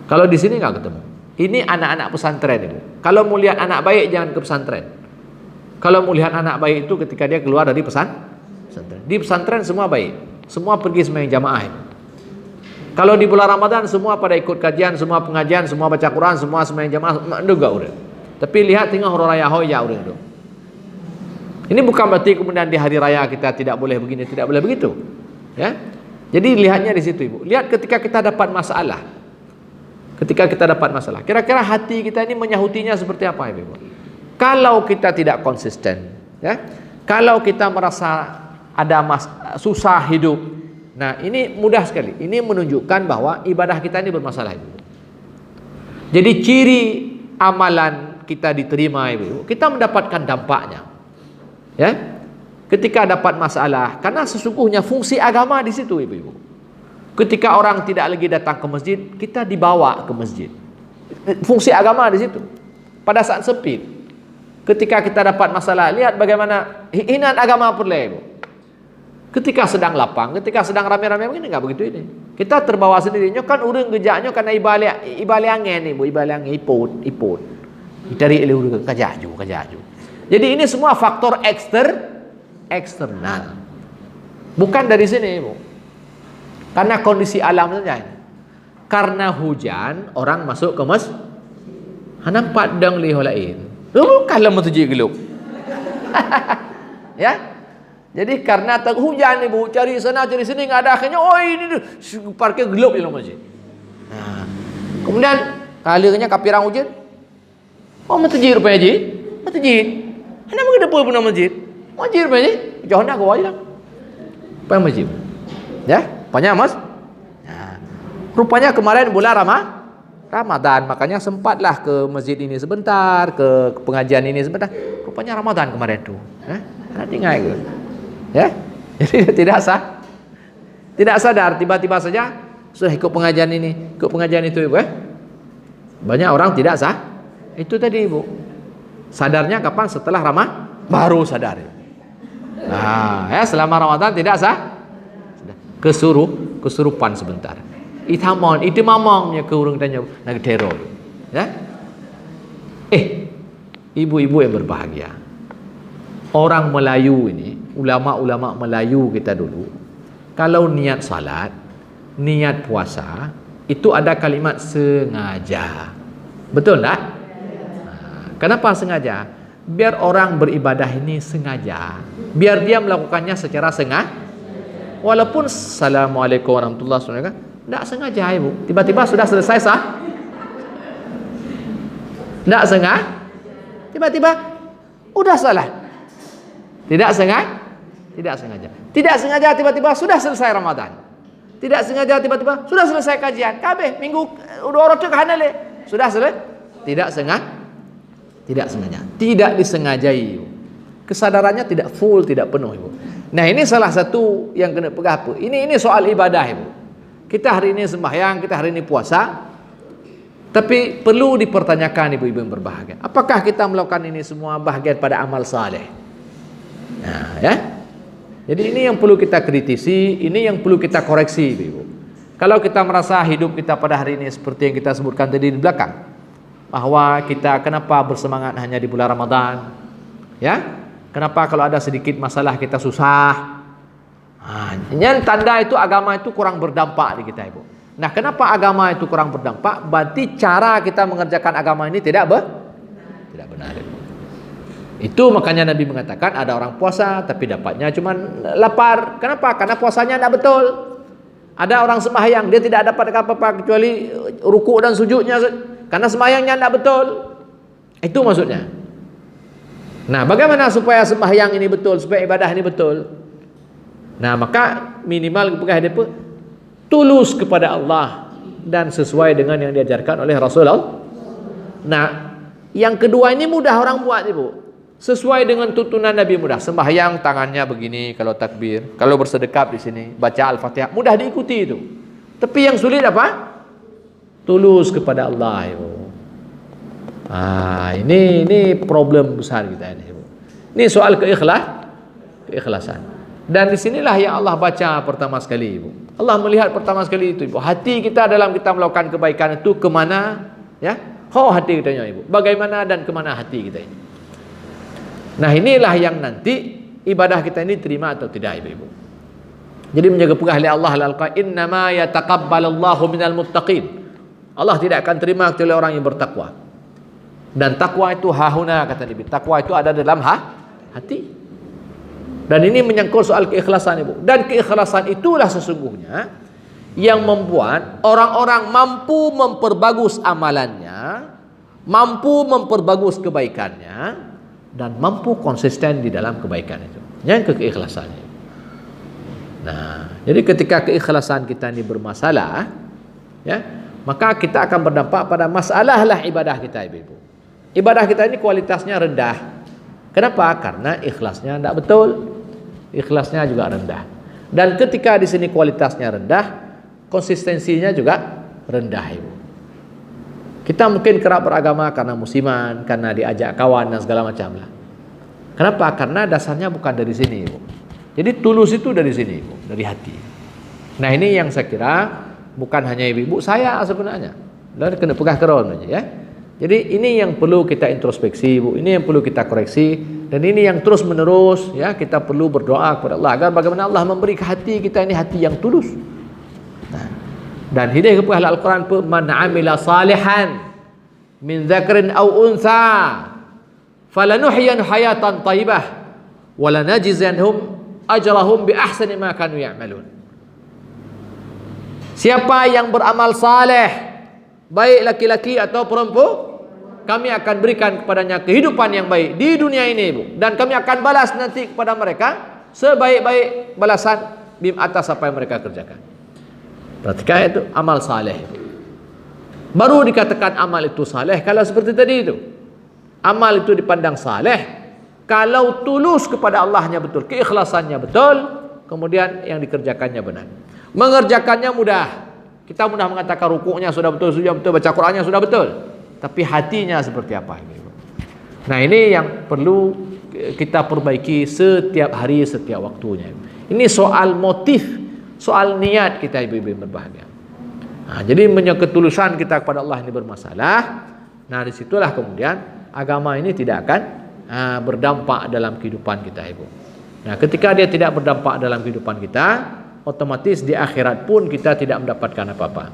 Kalau di sini nggak ketemu. Ini anak-anak pesantren, ibu. Kalau mau lihat anak baik jangan ke pesantren. Kalau mau lihat anak baik itu ketika dia keluar dari pesantren. Di pesantren semua baik, semua pergi sembahyang jamaah, ibu. Kalau di bulan Ramadan semua pada ikut kajian, semua pengajian, semua baca Quran, semua sembahyang jamaah, enggak udah. Tapi lihat tengah orang raya hoya udah itu. Ini bukan berarti kemudian di hari raya kita tidak boleh begini, tidak boleh begitu, ya. Jadi lihatnya di situ, ibu. Lihat ketika kita dapat masalah. Ketika kita dapat masalah, kira-kira hati kita ini menyahutinya seperti apa, ibu? Kalau kita tidak konsisten, ya. Kalau kita merasa ada susah hidup, nah ini mudah sekali. Ini menunjukkan bahwa ibadah kita ini bermasalah, ibu. Jadi ciri amalan kita diterima, ibu, kita mendapatkan dampaknya. Ya, ketika dapat masalah, karena sesungguhnya fungsi agama di situ, ibu-ibu. Ketika orang tidak lagi datang ke masjid, kita dibawa ke masjid. Fungsi agama di situ. Pada saat sempit, ketika kita dapat masalah, lihat bagaimana hinaan agama pula, ibu. Ketika sedang lapang, ketika sedang rame-rame begini enggak begitu ini. Kita terbawa sendirinya kan urang gejaknya karena ibale angin, ibu, ibale angin iput. Dari urang kajaju. Jadi ini semua faktor eksternal. Bukan dari sini, ibu. Karena kondisi alam saja. Karena hujan, orang masuk ke masjid. Nampak dang liho lain. Bukanlah metuji gelap. Ya. Jadi karena hujan, ibu, cari sana cari sini enggak ada, akhirnya ini parkir gelap di dalam masjid. Nah, kemudian akhirnya kapirang hujan. Metuji rupanya ji. Metuji. Ana mengada apa pun masjid. Masjid rupanya. Jauh nak gua aja. Apa masjid? Ya, rupanya mas. Nah, rupanya kemarin bulan Ramadan, makanya sempatlah ke masjid ini sebentar, ke pengajian ini sebentar. Rupanya Ramadan kemarin tuh. Ana tinggal gitu. Ya. Jadi tidak sadar, tiba-tiba saja sudah ikut pengajian ini, ikut pengajian itu, ibu. Banyak orang tidak sah. Itu tadi, ibu. Sadarnya kapan? Setelah baru sadar. Nah, ya, selama Ramadan tidak sah. Kesurupan sebentar. Itu mamangnya ke urang tanya nak teror. Ya. Ibu-ibu yang berbahagia. orang Melayu ini, ulama-ulama Melayu kita dulu, kalau niat salat, niat puasa, itu ada kalimat sengaja. Betul tak? Kenapa sengaja? Biar orang beribadah ini sengaja, biar dia melakukannya secara sengaja. Walaupun Assalamualaikum warahmatullahi wabarakatuh, tidak sengaja ibu, tiba-tiba sudah selesai sah. Tidak sengaja, tiba-tiba udah salah. Tidak sengaja, tidak sengaja tiba-tiba sudah selesai Ramadan. Tidak sengaja tiba-tiba sudah selesai kajian. Kabeh minggu udah orang hanale sudah selesai. Tidak sengaja, tidak disengajai. Kesadarannya tidak full, tidak penuh ibu. Nah ini salah satu yang kena pegah apa? Ini soal ibadah ibu. Kita hari ini sembahyang, kita hari ini puasa, tapi perlu dipertanyakan ibu-ibu yang berbahagia. Apakah kita melakukan ini semua bahagian pada amal saleh? Nah, ya. Jadi ini yang perlu kita kritisi, ini yang perlu kita koreksi ibu. Kalau kita merasa hidup kita pada hari ini seperti yang kita sebutkan tadi di belakang, bahwa kita kenapa bersemangat hanya di bulan Ramadan, ya? Kenapa kalau ada sedikit masalah kita susah? Yang tanda itu agama itu kurang berdampak di kita ibu. Nah, kenapa agama itu kurang berdampak? Berarti cara kita mengerjakan agama ini tidak benar. Itu makanya Nabi mengatakan ada orang puasa tapi dapatnya cuma lapar. Kenapa? Karena puasanya tidak betul. Ada orang sembahyang dia tidak dapat apa-apa kecuali ruku dan sujudnya karena sembahyangnya tidak betul. Itu maksudnya. Nah, bagaimana supaya sembahyang ini betul, supaya ibadah ini betul? Nah, maka minimal kepada tulus kepada Allah dan sesuai dengan yang diajarkan oleh Rasulullah. Nah, yang kedua ini mudah orang buat ibu. Sesuai dengan tuntunan Nabi mudah. Sembahyang tangannya begini kalau takbir, kalau bersedekap di sini baca Al-Fatihah, mudah diikuti itu. Tapi yang sulit apa? Tulus kepada Allah ibu. Ini problem besar kita ini ibu. Ini soal keikhlasan. Dan disinilah yang Allah baca pertama sekali ibu. Allah melihat pertama sekali itu ibu. Hati kita dalam kita melakukan kebaikan itu kemana? Ya, hati kita ibu. Bagaimana dan kemana hati kita ini? Nah inilah yang nanti ibadah kita ini terima atau tidak ibu-ibu. Jadi menjaga pegah oleh Allah al-Qur'an, innama yataqabbalallahu minal muttaqin. Allah tidak akan terima kecuali orang yang bertakwa. Dan takwa itu hahuna kata Nabi. Takwa itu ada dalam hati. Dan ini menyangkut soal keikhlasan ibu. Dan keikhlasan itulah sesungguhnya yang membuat orang-orang mampu memperbagus amalannya, mampu memperbagus kebaikannya, dan mampu konsisten di dalam kebaikan itu. Yang keikhlasannya. Nah, jadi ketika keikhlasan kita ini bermasalah, ya, maka kita akan berdampak pada masalah lah ibadah kita ibu-ibu. Ibadah kita ini kualitasnya rendah. Kenapa? Karena ikhlasnya tidak betul. Ikhlasnya juga rendah. Dan ketika di sini kualitasnya rendah, konsistensinya juga rendah ibu. Kita mungkin kerap beragama karena musiman, karena diajak kawan dan segala macam lah. Kenapa? Karena dasarnya bukan dari sini ibu. Jadi tulus itu dari sini ibu, dari hati. Nah ini yang saya kira bukan hanya ibu-ibu, saya sebenarnya. Dan kena pegah keron aja ya. Jadi ini yang perlu kita introspeksi ibu, ini yang perlu kita koreksi, dan ini yang terus menerus ya kita perlu berdoa kepada Allah agar bagaimana Allah memberi ke hati kita ini hati yang tulus. Nah, dan hidayah kepada Al-Quran pun man amila salihan min dzakrin aw unsa falanuhyiyan hayatan thayyibah wa lanajziyannahum ajrahum bi ahsani ma kanu ya'malun. Siapa yang beramal saleh, baik laki-laki atau perempuan, kami akan berikan kepadanya kehidupan yang baik di dunia ini ibu, dan kami akan balas nanti kepada mereka sebaik-baik balasan di atas apa yang mereka kerjakan. Perhatikan itu amal saleh. Baru dikatakan amal itu saleh kalau seperti tadi itu. Amal itu dipandang saleh kalau tulus kepada Allahnya betul, keikhlasannya betul, kemudian yang dikerjakannya benar. Mengerjakannya mudah. Kita mudah mengatakan rukuknya sudah betul, sujud betul, baca Qur'annya sudah betul. Tapi hatinya seperti apa? Nah ini yang perlu kita perbaiki setiap hari, setiap waktunya. Ini soal motif, soal niat kita ibu-ibu yang berbahagia. Nah, jadi ketulusan kita kepada Allah ini bermasalah. Nah disitulah kemudian agama ini tidak akan berdampak dalam kehidupan kita, Ibu. Nah, ketika dia tidak berdampak dalam kehidupan kita, otomatis di akhirat pun kita tidak mendapatkan apa-apa.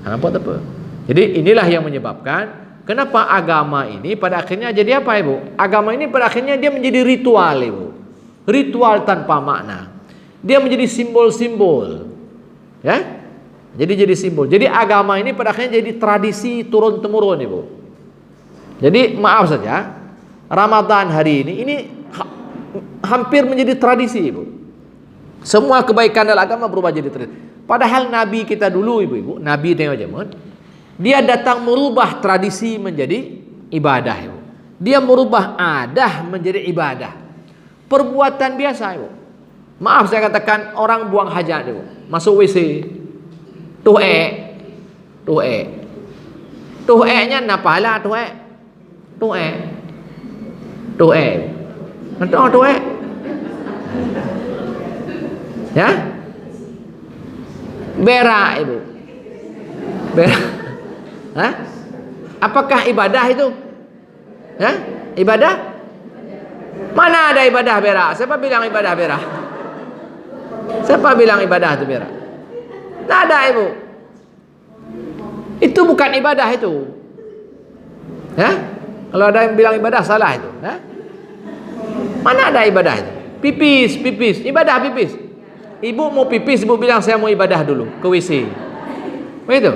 Nampak apa? Jadi inilah yang menyebabkan kenapa agama ini pada akhirnya jadi apa, Ibu? Agama ini pada akhirnya dia menjadi ritual, Ibu. Ritual tanpa makna. Dia menjadi simbol-simbol. Ya? Jadi simbol. Jadi agama ini pada akhirnya jadi tradisi turun-temurun, Ibu. Jadi maaf saja, Ramadan hari ini hampir menjadi tradisi, Ibu. Semua kebaikan dalam agama berubah jadi tradisi. Padahal Nabi kita dulu, Ibu-ibu, Nabi tengok zaman, dia datang merubah tradisi menjadi ibadah, Ibu. Dia merubah adah menjadi ibadah. Perbuatan biasa, Ibu. Maaf saya katakan, orang buang hajat, Ibu. Masuk WC. Tuh nya napalah tuh ya, berak, Ibu, berak. Hah? Apakah ibadah itu? Ya, ibadah? Mana ada ibadah berak? Siapa bilang ibadah berak? Siapa bilang ibadah itu berak? Tak ada, Ibu. Itu bukan ibadah itu. Ya? Kalau ada yang bilang ibadah, salah itu. Ya? Mana ada ibadah itu? Pipis, ibadah pipis. Ibu mau pipis, Ibu bilang saya mau ibadah dulu ke WC. Begitu.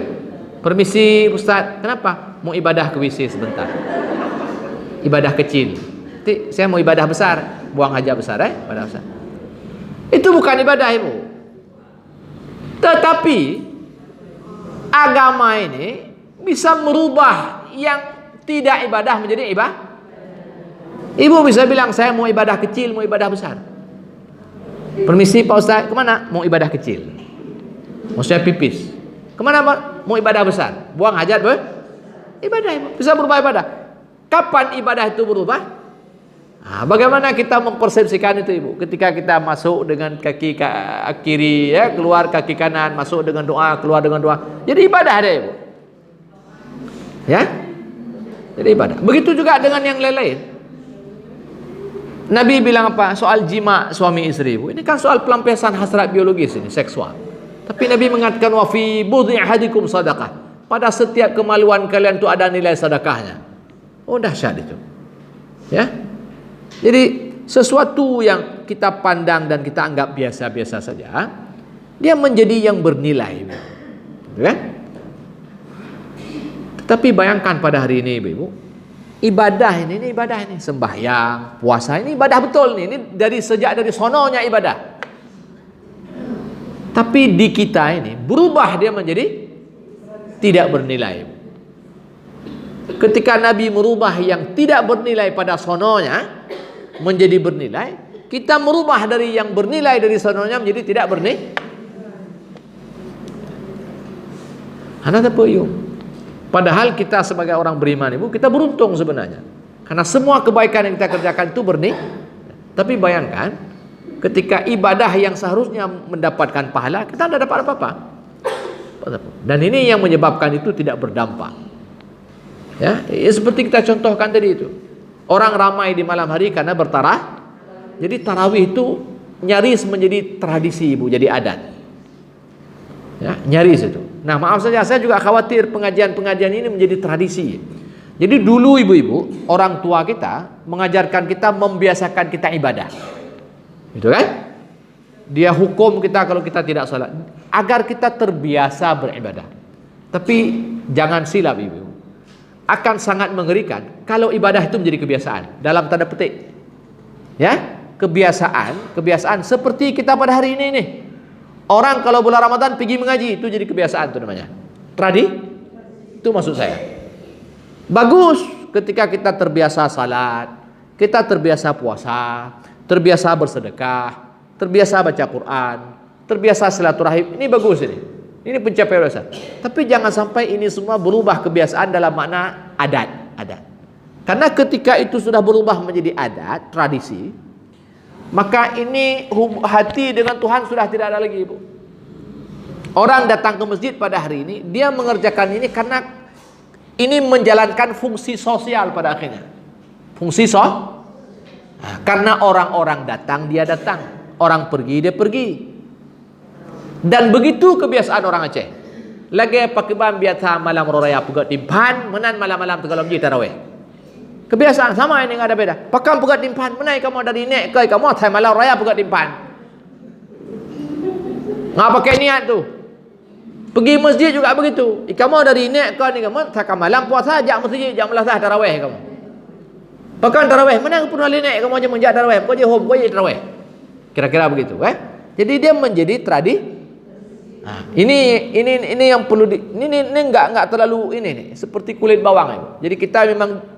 Permisi Ustaz, kenapa? Mau ibadah ke WC sebentar. Ibadah kecil. Nanti saya mau ibadah besar, buang hajat besar, ibadah besar. Itu bukan ibadah, Ibu. Tetapi agama ini bisa merubah yang tidak ibadah menjadi ibadah. Ibu bisa bilang saya mau ibadah kecil, mau ibadah besar. Permisi Pak Ustaz, kemana? Mau ibadah kecil. Maksudnya pipis. Kemana Pak? Mau ibadah besar. Buang hajat, ibadah, Ibu. Bisa berubah ibadah. Kapan ibadah itu berubah? Bagaimana kita mempersepsikan itu, Ibu? Ketika kita masuk dengan kaki kiri, ya, keluar kaki kanan, masuk dengan doa, keluar dengan doa. Jadi ibadah ada, Ibu. Ya? Jadi ibadah. Begitu juga dengan yang lain-lain. Nabi bilang apa? Soal jima suami istri, Ibu. Ini kan soal pelampiasan hasrat biologis ini, seksual. Tapi Nabi mengatakan wa fi budhi ahadikum sadaqah. Pada setiap kemaluan kalian itu ada nilai sedekahnya. Oh, dahsyat itu. Ya? Jadi sesuatu yang kita pandang dan kita anggap biasa-biasa saja, dia menjadi yang bernilai, kan? Tetapi bayangkan pada hari ini, Ibu, ibadah ini ibadah ini, sembahyang, puasa ini ibadah betul nih. Ini sejak dari sononya ibadah. Tapi di kita ini berubah dia menjadi tidak bernilai. Ketika Nabi merubah yang tidak bernilai pada sononya menjadi bernilai, kita merubah dari yang bernilai dari sononya menjadi tidak bernilai. Anak apa yuk? Padahal kita sebagai orang beriman, Ibu, kita beruntung sebenarnya. Karena semua kebaikan yang kita kerjakan itu bernilai. Tapi bayangkan, ketika ibadah yang seharusnya mendapatkan pahala, kita tidak dapat apa-apa. Dan ini yang menyebabkan itu tidak berdampak. Ya, seperti kita contohkan tadi itu. Orang ramai di malam hari karena bertarah. Jadi tarawih itu nyaris menjadi tradisi, Ibu, jadi adat. Ya, nyaris itu. Nah, maaf saja, saya juga khawatir pengajian-pengajian ini menjadi tradisi. Jadi dulu ibu-ibu, orang tua kita mengajarkan kita, membiasakan kita ibadah. Gitu kan? Dia hukum kita kalau kita tidak salat, agar kita terbiasa beribadah. Tapi jangan silap, ibu. Akan sangat mengerikan kalau ibadah itu menjadi kebiasaan, dalam tanda petik. Ya, kebiasaan seperti kita pada hari ini nih. Orang kalau bulan Ramadan pergi mengaji, itu jadi kebiasaan itu namanya. Itu maksud saya. Bagus ketika kita terbiasa salat, kita terbiasa puasa, terbiasa bersedekah, terbiasa baca Quran, terbiasa silaturahim. Ini bagus ini. Ini pencapaian besar. Tapi jangan sampai ini semua berubah kebiasaan dalam makna adat. Karena ketika itu sudah berubah menjadi adat, tradisi, maka ini hati dengan Tuhan sudah tidak ada lagi, Ibu. Orang datang ke masjid pada hari ini, dia mengerjakan ini karena ini menjalankan fungsi sosial pada akhirnya. Fungsi Karena orang-orang datang, dia datang. Orang pergi, dia pergi. Dan begitu kebiasaan orang Aceh. Lagi pakiban biasa malam raya pegat timpan, menan malam-malam tegalom ji tarawih. Kebiasaan sama ini enggak ada beda. Pakam pegat timpan, menai kamu dari nek ke kamu thai malam raya pegat timpan. Enggak pakai niat tu. Pergi masjid juga begitu. Kamu dari nek ke ni kamu thai malam puasa jak masjid, jak melasah tarawih kamu. Pakam tarawih, menang pun ali nek kamu aja menjak tarawih, kau je home, kau je tarawih. Kira-kira begitu, Jadi dia menjadi tradisi. Ini yang perlu ini enggak terlalu ini nih, seperti kulit bawang itu. Jadi kita memang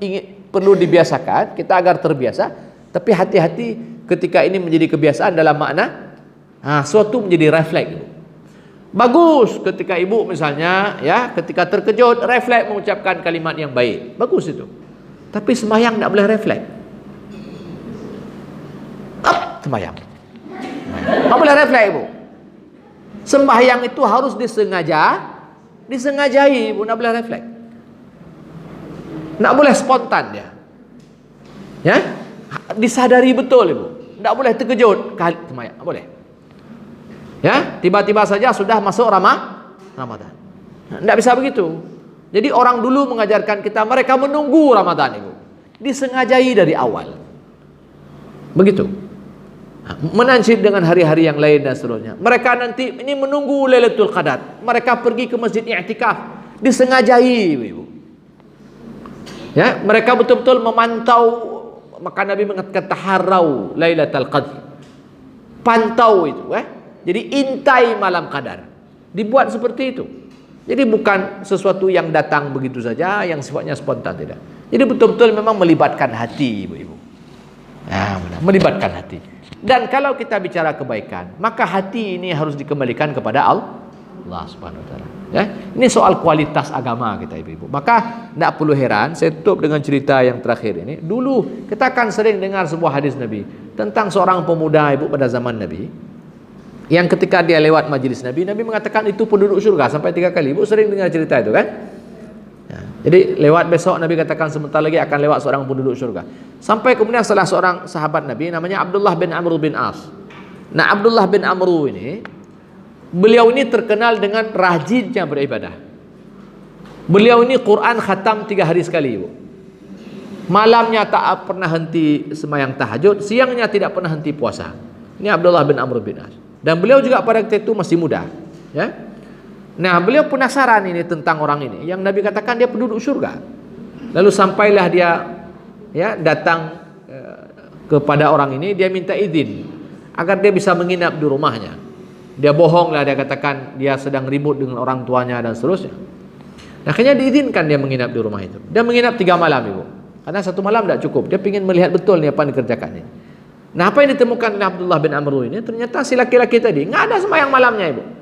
perlu dibiasakan kita agar terbiasa, tapi hati-hati ketika ini menjadi kebiasaan dalam makna suatu menjadi refleks. Bagus ketika ibu misalnya ketika terkejut refleks mengucapkan kalimat yang baik. Bagus itu. Tapi sembahyang enggak boleh refleks. Sembahyang. Enggak boleh refleks, Ibu. Sembahyang itu harus disengajai, Ibu, enggak boleh refleks. Enggak boleh spontan dia. Disadari betul, Ibu. Enggak boleh terkejut sembahyang, enggak boleh. Tiba-tiba saja sudah masuk Ramadan. Enggak bisa begitu. Jadi orang dulu mengajarkan kita, mereka menunggu Ramadan, Ibu. Disengajai dari awal. Begitu. Menansib dengan hari-hari yang lain dan seterusnya. Mereka nanti ini menunggu Lailatul Qadar. Mereka pergi ke masjid i'tikaf, disengajai, Ibu. Mereka betul-betul memantau, maka Nabi mengatakan taharrau Lailatul Qadar. Pantau itu, Jadi intai malam Qadar. Dibuat seperti itu. Jadi bukan sesuatu yang datang begitu saja, yang sifatnya spontan, tidak. Jadi betul-betul memang melibatkan hati, Ibu-ibu. Melibatkan hati. Dan kalau kita bicara kebaikan, maka hati ini harus dikembalikan kepada Allah Subhanahu wa taala. Ini soal kualitas agama kita, Ibu-ibu. Maka tidak perlu heran, saya tutup dengan cerita yang terakhir ini. Dulu kita akan sering dengar sebuah hadis Nabi tentang seorang pemuda, Ibu, pada zaman Nabi, yang ketika dia lewat majlis Nabi, Nabi mengatakan itu penduduk surga sampai 3 kali. Ibu sering dengar cerita itu, kan? Jadi lewat besok Nabi katakan sebentar lagi akan lewat seorang penduduk surga. Sampai kemudian salah seorang sahabat Nabi namanya Abdullah bin Amr bin As. Nah, Abdullah bin Amr ini, beliau ini terkenal dengan rajinnya beribadah. Beliau ini Quran khatam 3 hari sekali, Ibu. Malamnya tak pernah henti sembahyang tahajud, siangnya tidak pernah henti puasa. Ini Abdullah bin Amr bin As. Dan beliau juga pada waktu itu masih muda, Nah, beliau penasaran ini tentang orang ini yang Nabi katakan dia penduduk surga. Lalu sampailah dia datang kepada orang ini, dia minta izin agar dia bisa menginap di rumahnya. Dia bohonglah, dia katakan dia sedang ribut dengan orang tuanya dan seterusnya. Akhirnya diizinkan dia menginap di rumah itu. Dia menginap 3 malam, Ibu. Karena 1 malam tidak cukup. Dia ingin melihat betul nih apa yang dikerjakan ini. Nah, apa yang ditemukan oleh Abdullah bin Amr ini, ternyata si laki-laki tadi nggak ada sembahyang malamnya, Ibu.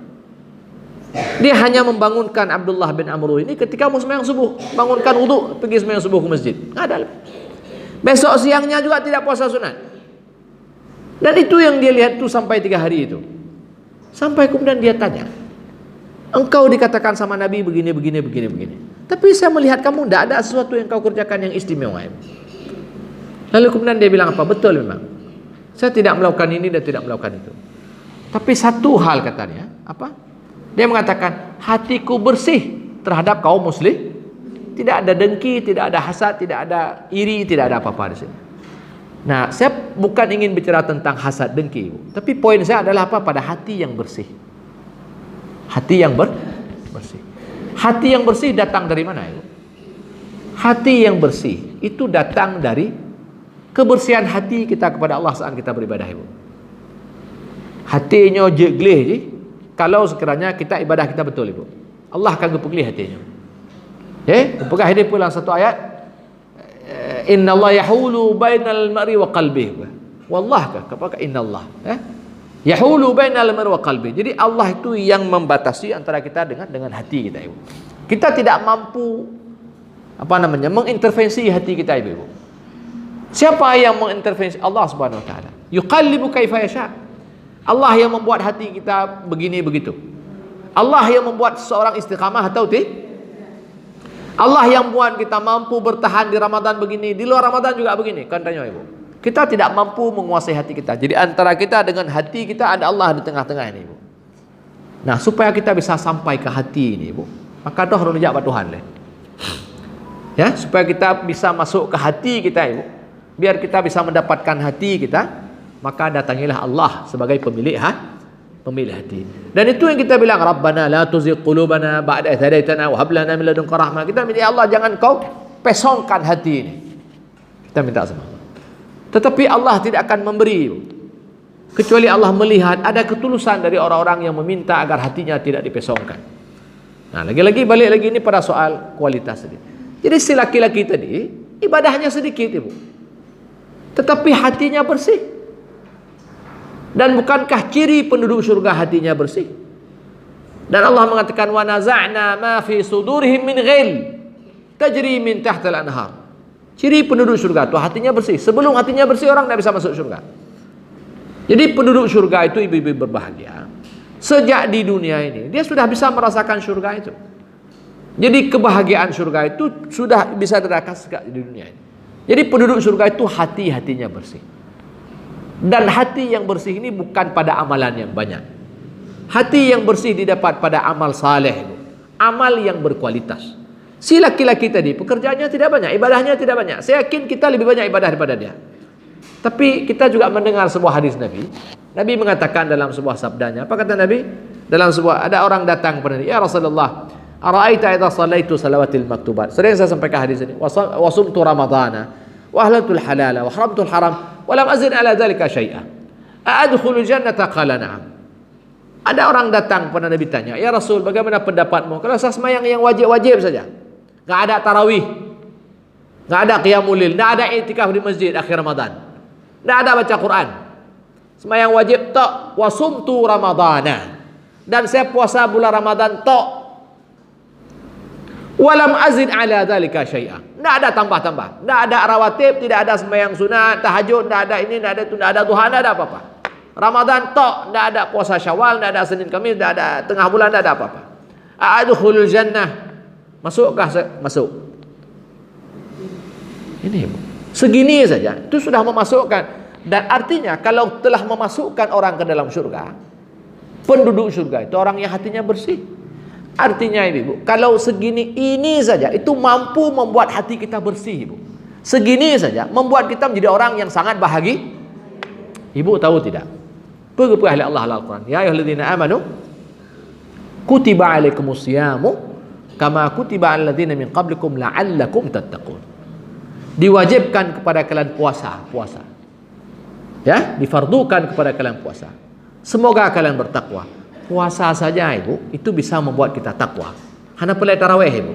Dia hanya membangunkan Abdullah bin Amr ini ketika mau sembahyang subuh, bangunkan wudu, pergi sembahyang subuh ke masjid. Nggak ada. Besok siangnya juga tidak puasa sunat. Dan itu yang dia lihat itu sampai 3 hari itu. Sampai kemudian dia tanya, engkau dikatakan sama Nabi begini. Tapi saya melihat kamu tidak ada sesuatu yang kau kerjakan yang istimewa. Lalu kemudian dia bilang apa? Betul memang. Saya tidak melakukan ini dan tidak melakukan itu. Tapi satu hal katanya, apa? Dia mengatakan, hatiku bersih terhadap kaum muslim. Tidak ada dengki, tidak ada hasad, tidak ada iri, tidak ada apa-apa di sini. Nah, saya bukan ingin bicara tentang hasad, dengki, Ibu. Tapi poin saya adalah apa? Pada hati yang bersih. Hati yang bersih. Hati yang bersih datang dari mana, Ibu? Hati yang bersih itu datang dari kebersihan hati kita kepada Allah saat kita beribadah, Ibu. Hatinya jegleh je. Kalau sekiranya kita ibadah kita betul, Ibu, Allah akan gepukli hatinya. Gepukah hati pula satu ayat, Inna Allah yahulu bainal mar'i wa qalbih. Wallah kah? Inna Allah yahulu bainal mar'i wa qalbih. Jadi Allah itu yang membatasi antara kita dengan hati kita, Ibu. Kita tidak mampu mengintervensi hati kita, Ibu. Siapa yang mengintervensi? Allah Subhanahu wa taala. Yuqallibu kaifa yasha. Allah yang membuat hati kita begini begitu. Allah yang membuat seseorang istiqamah atau tidak. Allah yang buat kita mampu bertahan di Ramadan begini, di luar Ramadan juga begini. Kan tanya, Ibu. Kita tidak mampu menguasai hati kita. Jadi antara kita dengan hati kita ada Allah di tengah-tengah ini, Ibu. Nah, supaya kita bisa sampai ke hati ini, Ibu, maka doh harus dijawab Tuhan deh. Ya, supaya kita bisa masuk ke hati kita, Ibu. Biar kita bisa mendapatkan hati kita, maka datangilah Allah sebagai pemilik hati. Dan itu yang kita bilang, Rabbana la tuzigh qulubana ba'da idh hadaitana wa hab lana min ladunka rahmah. Kita minta, ya Allah, jangan kau pesongkan hati ini. Kita minta sama Allah. Tetapi Allah tidak akan memberi, kecuali Allah melihat ada ketulusan dari orang-orang yang meminta agar hatinya tidak dipesongkan. Nah, lagi-lagi balik lagi ini pada soal kualitas tadi. Jadi si laki-laki tadi ibadahnya sedikit, Ibu, tetapi hatinya bersih. Dan bukankah ciri penduduk surga hatinya bersih? Dan Allah mengatakan, wa naza'na ma fi sudurihim min ghil tajri min tahtal anhar. Ciri penduduk surga itu hatinya bersih. Sebelum hatinya bersih, orang tidak bisa masuk surga. Jadi penduduk surga itu ibu-ibu berbahagia. Sejak di dunia ini dia sudah bisa merasakan surga itu. Jadi kebahagiaan surga itu sudah bisa dirasakan sejak di dunia ini. Jadi penduduk surga itu hati-hatinya bersih. Dan hati yang bersih ini bukan pada amalan yang banyak. Hati yang bersih didapat pada amal saleh, amal yang berkualitas. Si laki-laki tadi pekerjaannya tidak banyak, ibadahnya tidak banyak. Saya yakin kita lebih banyak ibadah daripada dia. Tapi kita juga mendengar sebuah hadis Nabi. Nabi mengatakan dalam sebuah sabdanya, apa kata Nabi? Dalam sebuah, ada orang datang kepada Nabi, ya Rasulullah, ara'aita idza shallaitu salawatil maktubat. Sering saya sampaikan hadis ini. Wa sumtu ramadhana wa ahlaltul halala wa haramtul haram wa lam azid ala dzalika syai'a. A'adkhulul jannata? Qala na'am. Ada orang datang kepada Nabi tanya, ya Rasul, bagaimana pendapatmu kalau saya sembahyang yang wajib-wajib saja? Enggak ada tarawih, enggak ada qiyamul lail, enggak ada i'tikaf di masjid akhir Ramadan, enggak ada baca Quran. Sembahyang wajib tok, wa sumtu ramadhana, dan saya puasa bulan Ramadan tok. Walam azid ala dzalika syai'a. Enggak ada tambah-tambah, enggak ada rawatib, tidak ada sembahyang sunat, tahajud, enggak ada ini, enggak ada itu, enggak ada duha, enggak ada apa-apa. Ramadan tok, tidak ada puasa Syawal, tidak ada Senin Kamis, tidak ada tengah bulan, tidak ada apa-apa. A'adkhulul jannah? Masukkah? Masuk. Ini, Ibu. Segini saja itu sudah memasukkan. Dan artinya kalau telah memasukkan orang ke dalam surga, penduduk surga itu orang yang hatinya bersih. Artinya, Ibu, kalau segini ini saja itu mampu membuat hati kita bersih, Ibu. Segini saja membuat kita menjadi orang yang sangat bahagia. Ibu tahu tidak? Pergi ahli Allah Al-Quran. Ya ayyuhalladzina amanu kutiba alaikumus siyamu kama kutiba alal ladzina min qablikum la'allakum tattaqun. Diwajibkan kepada kalian puasa. Ya, difardukan kepada kalian puasa. Semoga kalian bertakwa. Puasa saja, Ibu, itu bisa membuat kita takwa. Hanya pelai tarawih, Ibu.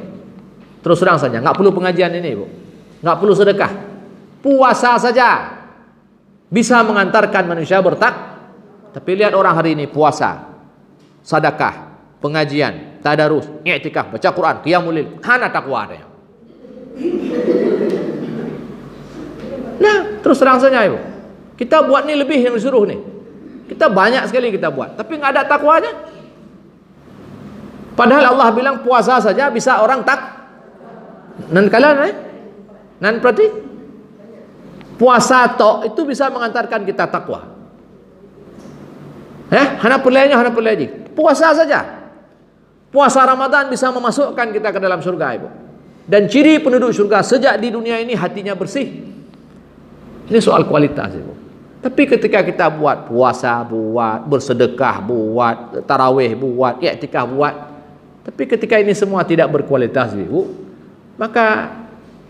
Terus terang saja, enggak perlu pengajian ini, Ibu. Enggak perlu sedekah. Puasa saja bisa mengantarkan manusia bertakwa. Tapi lihat orang hari ini puasa, sedekah, pengajian, tadarus, i'tikaf, baca Quran, qiyamul lail, hana takwa ada. Nah, terus terang saja, Ibu. Kita buat ni lebih yang disuruh ni. Kita banyak sekali kita buat, tapi enggak ada takwanya. Padahal Allah bilang puasa saja bisa orang tak. Nan kalian nan berarti puasa tok itu bisa mengantarkan kita takwa. Hana pelai. Puasa saja. Puasa Ramadan bisa memasukkan kita ke dalam surga, Ibu. Dan ciri penduduk surga sejak di dunia ini hatinya bersih. Ini soal kualitas, Ibu. Tapi ketika kita buat puasa, buat bersedekah, buat tarawih, buat i'tikaf, buat, tapi ketika ini semua tidak berkualitas, Ibu, maka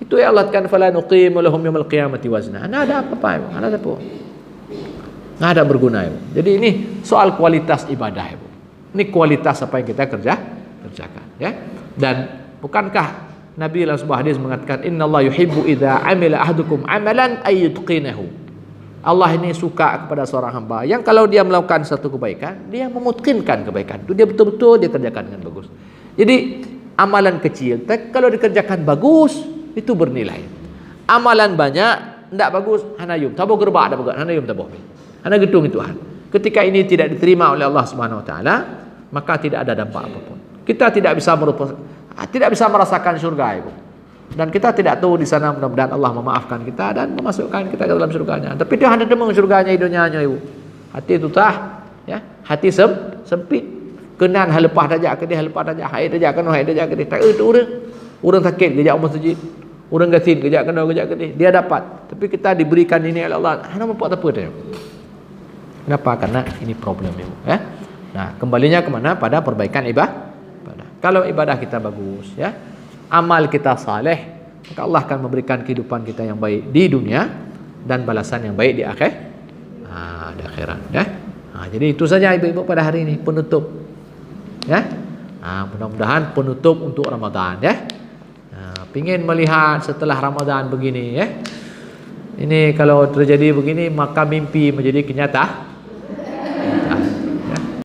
itu ya Allah kan fala nuqimu lahum yaumil qiyamati wazna. Nah, ada apa-apa, Ibu? Ada apa? Nggak ada berguna, Ibu. Jadi ini soal kualitas ibadah, Ibu. Ini kualitas apa yang kita kerjakan, ya. Dan bukankah Nabi dalam sebuah hadis mengatakan innallaha yuhibbu idza amila ahadukum amalan ayyutqinahu. Allah ini suka kepada seorang hamba yang kalau dia melakukan satu kebaikan, dia memutkinkan kebaikan itu, dia betul-betul dia kerjakan dengan bagus. Jadi amalan kecil kalau dikerjakan bagus itu bernilai. Amalan banyak tidak bagus, hanayum tabo gerbak ada bagus, hanayum tabo. Hana gedung itu. Ketika ini tidak diterima oleh Allah Subhanahu wa taala, maka tidak ada dampak apapun. Kita tidak bisa merasakan surga, Ibu. Dan kita tidak tahu di sana, mudah-mudahan Allah memaafkan kita dan memasukkan kita ke dalam surganya. Tapi dia hanya demung surganya hidupnya ibu. Hati itu tah, ya, hati sempit. Kenan halepah dajak ke dia, halepah dajak, hai dajak ke hai dajak ke dia. Tak itu orang sakit kejak masjid. Orang gasin kejak ke kejak ke dia. Dia dapat. Tapi kita diberikan ini oleh Allah. Hana membuat apa dia? Kenapa? Karena ini problem ibu, ya. Nah, kembalinya kemana? Pada perbaikan ibadah. Kalau ibadah kita bagus, ya, amal kita saleh, maka Allah akan memberikan kehidupan kita yang baik di dunia dan balasan yang baik di di akhirat, ya. Jadi itu saja ibu-ibu pada hari ini penutup, ya. Mudah-mudahan penutup untuk Ramadan, ya. Pingin melihat setelah Ramadan begini, ya. Ini kalau terjadi begini maka mimpi menjadi kenyataan.